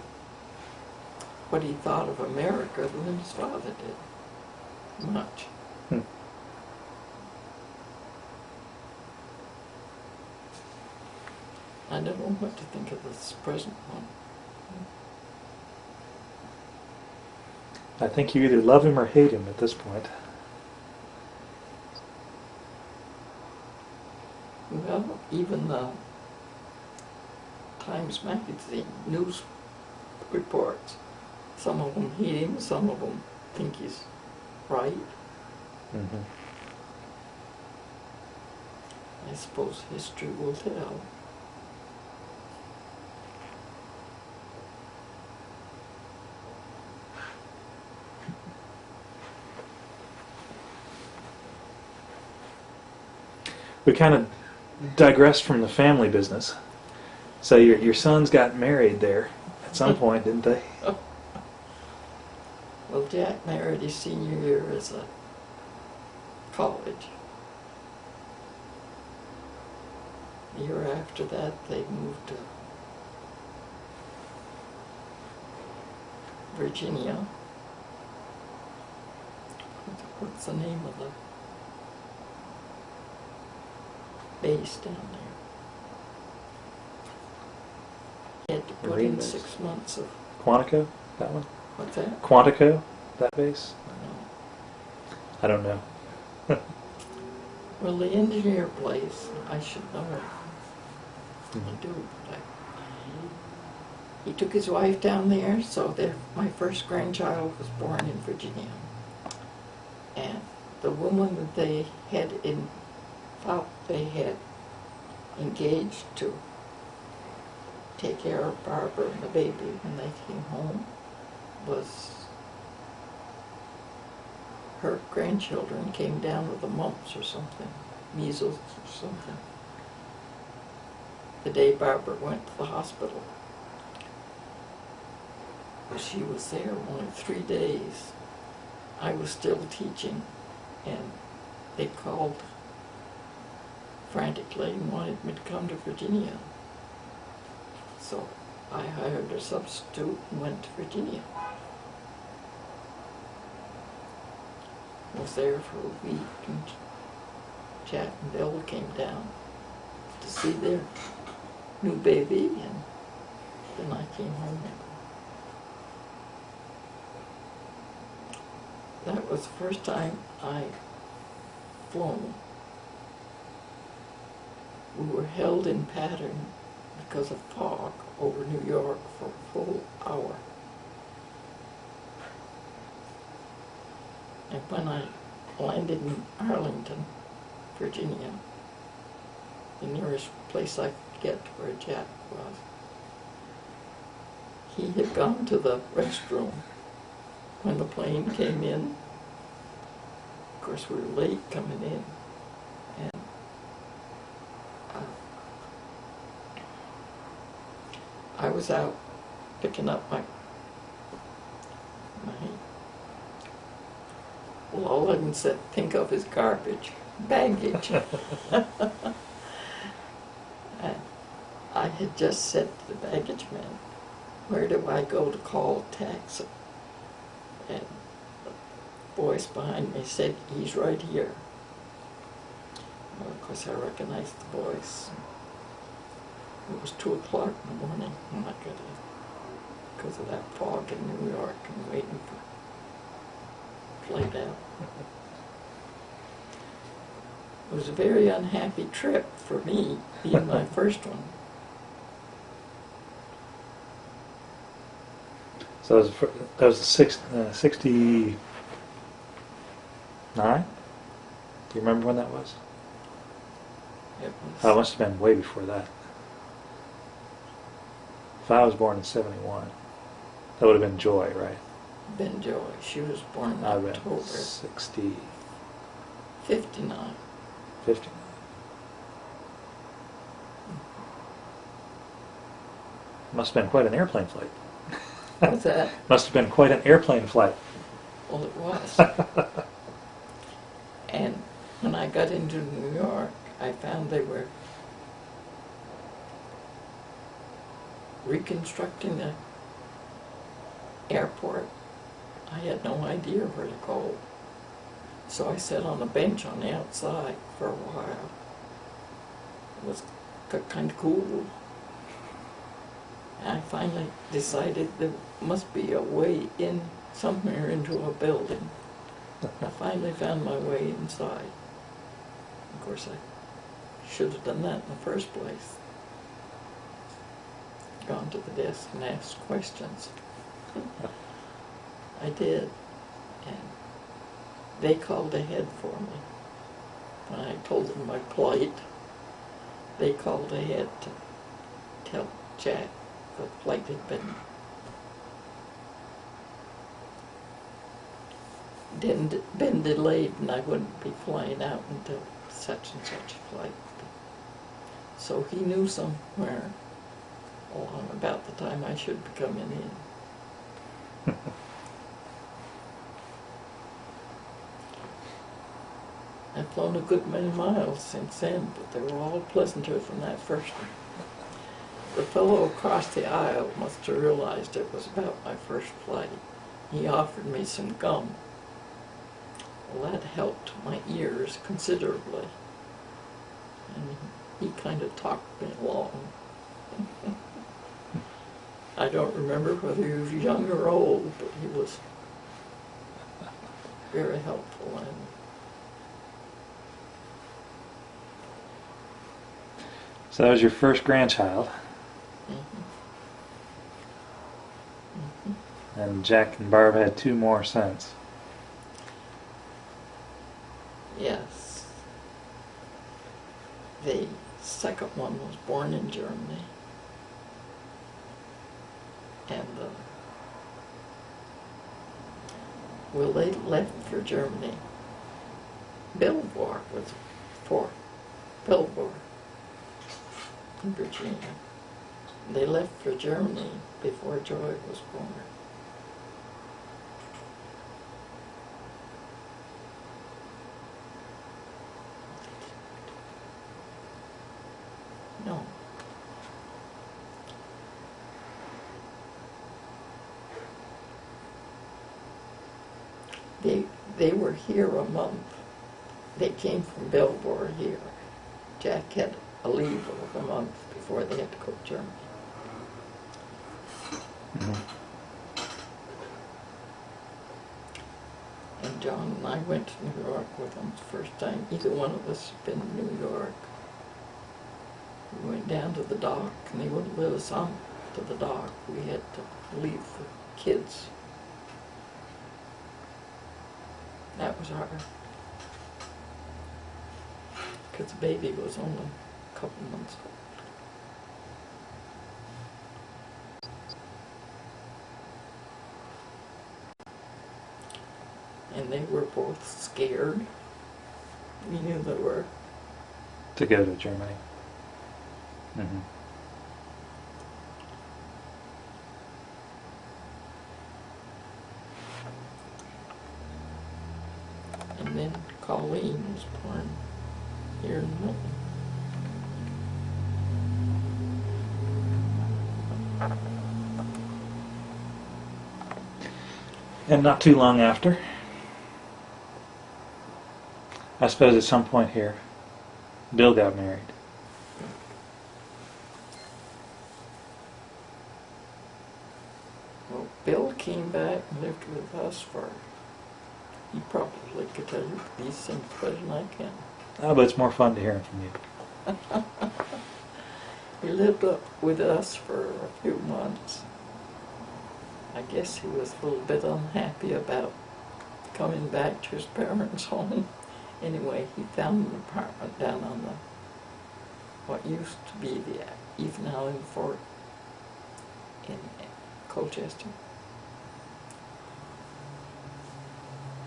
what he thought of America than his father did. Much. Hmm. I don't know what to think of this present one. I think you either love him or hate him at this point. Well, even the Times Magazine news reports, some of them hate him, some of them think he's right. Mm-hmm. I suppose history will tell. We kind of digressed from the family business. So your sons got married there at some point, didn't they? Well, Jack married his senior year as a college. The year after that, they moved to Virginia. What's the name of the base down there? He had to put Marine in base. 6 months of, Quantico, that one? what's that? Quantico, that base? No. I don't know. Well, the engineer place, I should know. I Mhm. do. He took his wife down there, so my first grandchild was born in Virginia. And the woman that they had engaged to take care of Barbara and the baby when they came home was her grandchildren came down with the mumps or something, measles or something, the day Barbara went to the hospital. She was there only 3 days. I was still teaching, and they called frantically and wanted me to come to Virginia. So I hired a substitute and went to Virginia. Was there for a week, and Jack and Bill came down to see their new baby, and then I came home. That was the first time I'd flown. We were held in pattern because of fog over New York for a full hour. And when I landed in Arlington, Virginia, the nearest place I could get to where Jack was, he had gone to the restroom when the plane came in. Of course, we were late coming in, and I was out picking up my well, all I can think of is garbage, baggage. And I had just said to the baggage man, "Where do I go to call a taxi?" And the voice behind me said, "He's right here." Well, of course, I recognized the voice. It was 2 o'clock in the morning when I got in, because of that fog in New York and waiting for flight out. It was a very unhappy trip for me, being my first one. So that was 69? Do you remember when that was? It Oh, it was, must have been way before that. If I was born in 71, that would have been Joy, right? Ben Joy. She was born in I've been October 60, 59. 59. Must have been quite an airplane flight. What's that? Must have been quite an airplane flight. Well, it was. And when I got into New York, I found they were reconstructing the airport. I had no idea where to go. So I sat on a bench on the outside for a while. It was kind of cool. And I finally decided there must be a way in somewhere into a building. I finally found my way inside. Of course, I should have done that in the first place. Gone to the desk and asked questions. I did. And they called ahead for me. When I told them my plight, they called ahead to tell Jack the flight had been delayed and I wouldn't be flying out until such and such a flight. So he knew somewhere along about the time I should be coming in. I've flown a good many miles since then, but they were all pleasanter than that first one. The fellow across the aisle must have realized it was about my first flight. He offered me some gum. Well, that helped my ears considerably. And he kind of talked me along. I don't remember whether he was young or old, but he was very helpful. And So that was your first grandchild. And Jack and Barb had two more since. yes, the second one was born in Germany. And well, they left for Germany. Belvoir was for Belvoir in Virginia. They left for Germany before Joy was born. No. They were here a month. They came from Belvoir here. Jack had a leave of a month before they had to go to Germany. And John and I went to New York with them the first time. Either one of us had been to New York. We went down to the dock, and they wouldn't let us on to the dock. We had to leave the kids. That was hard. Because the baby was only a couple months old. And they were both scared. We knew they were. To go to Germany. Mm-hmm. And then Colleen was born here in Milton. And not too long after, I suppose at some point here, Bill got married. Well, Bill came back and lived with us for, he probably could tell you these things better than I can. Oh, but it's more fun to hear from you. He lived up with us for a few months. I guess he was a little bit unhappy about coming back to his parents' home. Anyway, he found an apartment down on what used to be the Ethan Allen Fort in Colchester.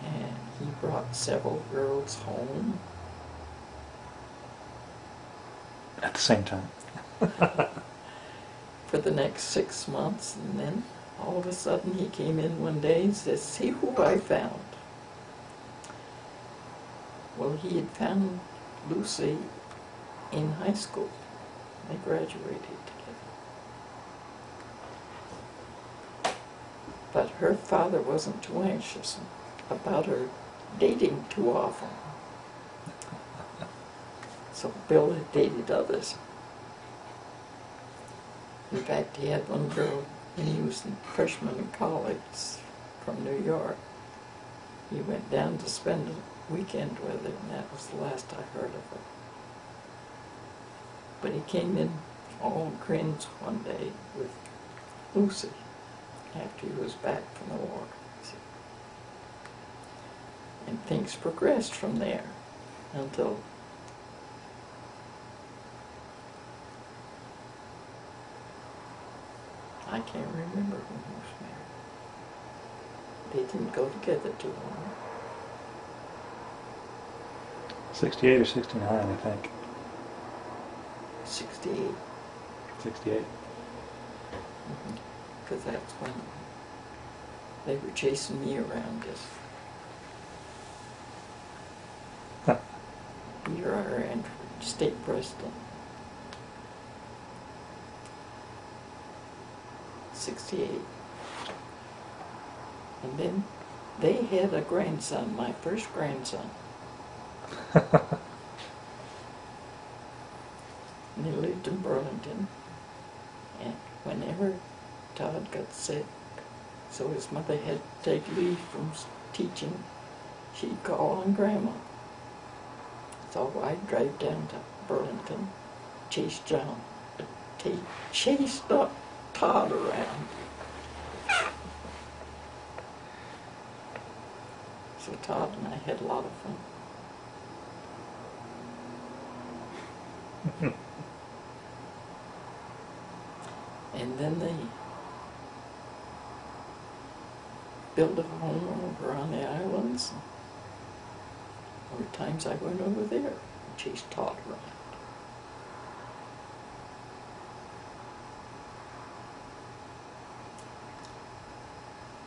And he brought several girls home. At the same time. For the next 6 months, and then all of a sudden he came in one day and says, "See who I found." Well, he had found Lucy in high school. They graduated together. But her father wasn't too anxious about her dating too often. So Bill had dated others. In fact, he had one girl, and he was a freshman in college from New York. He went down to spend a weekend with her, and that was the last I heard of her. But he came in all grins one day with Lucy after he was back from the war. And things progressed from there until I can't remember when he was married. They didn't go together too long. 68 or 69, I think. 68. 68. Because that's when they were chasing me around as Peter R. Andrew, state president. 68. And then they had a grandson, my first grandson. And he lived in Burlington. And whenever Todd got sick, so his mother had to take leave from teaching, she'd call on Grandma. So I'd drive down to Burlington, chase up Todd around. So Todd and I had a lot of fun. And then they built a home over on the islands. There were times I went over there and chased Todd around.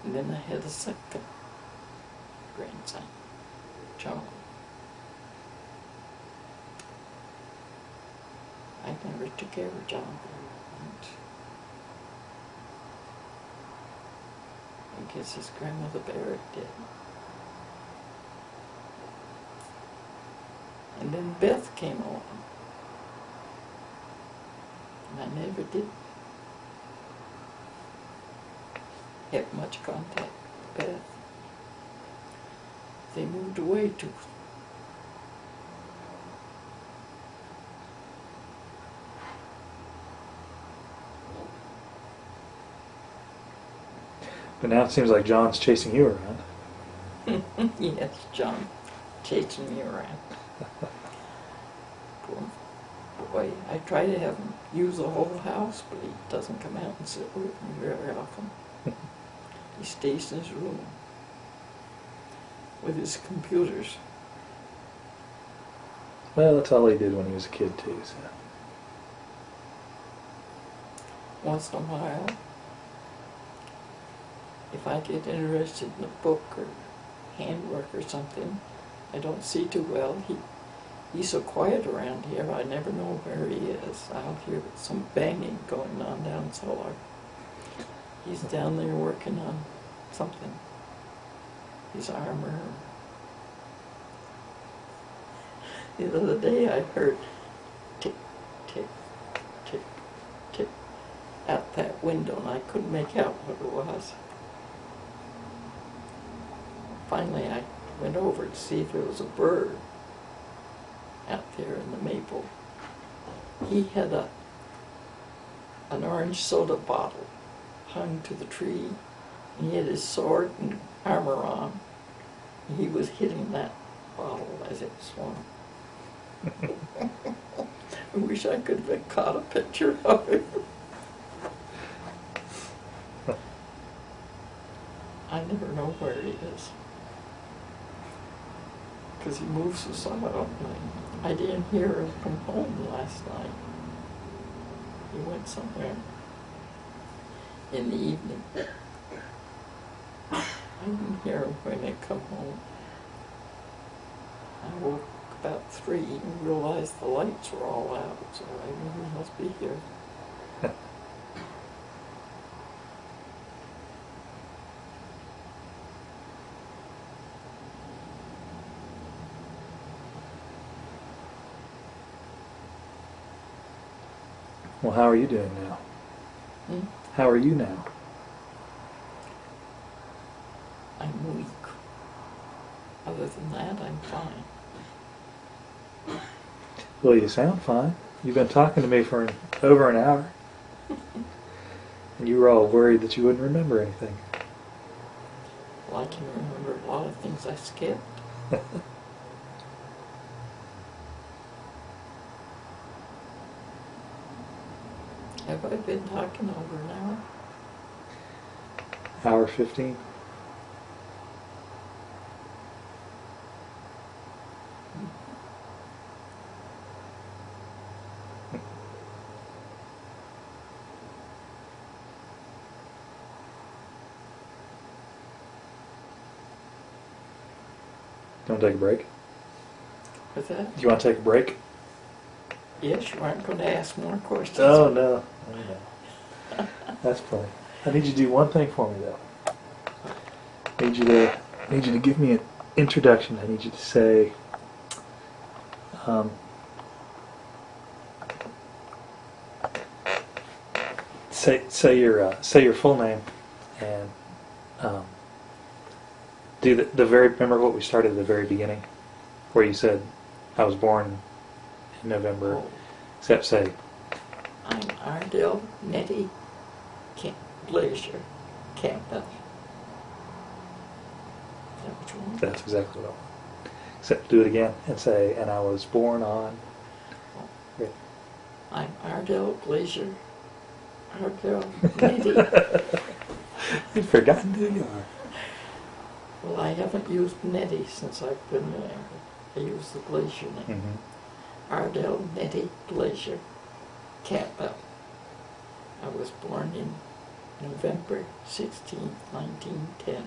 And then I had a second grandson, John. I never took care of John very much. I guess his grandmother Barrett did. And then Beth came along. And I never did have much contact with Beth. They moved away to But now it seems like John's chasing you around. yes, John chasing me around. Poor boy, I try to have him use the whole house, but he doesn't come out and sit with me very often. He stays in his room with his computers. Well, that's all he did when he was a kid too, so. Once in a while, if I get interested in a book or handwork or something, I don't see too well. He's so quiet around here, I never know where he is. I'll hear some banging going on down cellar. He's down there working on something. His armor. The other day I heard tick, tick, tick, tick out that window, and I couldn't make out what it was. Finally I went over to see if there was a bird out there in the maple. He had an orange soda bottle hung to the tree, and he had his sword and armor on. He was hitting that bottle as it swung. I wish I could have caught a picture of him. I never know where he is, because he moves so somewhat. I didn't hear him from home last night. He went somewhere in the evening. I didn't hear him when they come home. I woke about 3 and realized the lights were all out, so I knew he must be here. Well, how are you doing now? Hmm? How are you now? I'm weak. Other than that, I'm fine. Well, you sound fine. You've been talking to me for over an hour. And you were all worried that you wouldn't remember anything. Well, I can remember a lot of things I skipped. Have I been talking over an hour? Hour 15. You want to take a break? With that? Do you want to take a break? Yes, you aren't going to ask more questions. Oh, no. Oh, no. That's funny. I need you to do one thing for me, though. I need you to give me an introduction. I need you to say, say your full name, and do the very. Remember what we started at the very beginning, where you said I was born in November. Oh, Except say, I'm Ardelle Nettie Glacier Campbell. Is that what you want? that's exactly what I want. Except do it again and say, and I was born on. Oh. I'm Ardelle Glacier. Ardelle Nettie. You've forgotten who you are. Well, I haven't used Nettie since I've been married. I use the Glacier name. Mm-hmm. Ardelle Nettie Glacier Campbell. I was born in November 16th, 1910.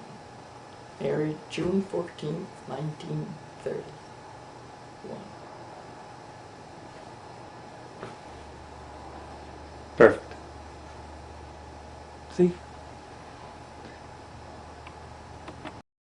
Married June 14th, 1931.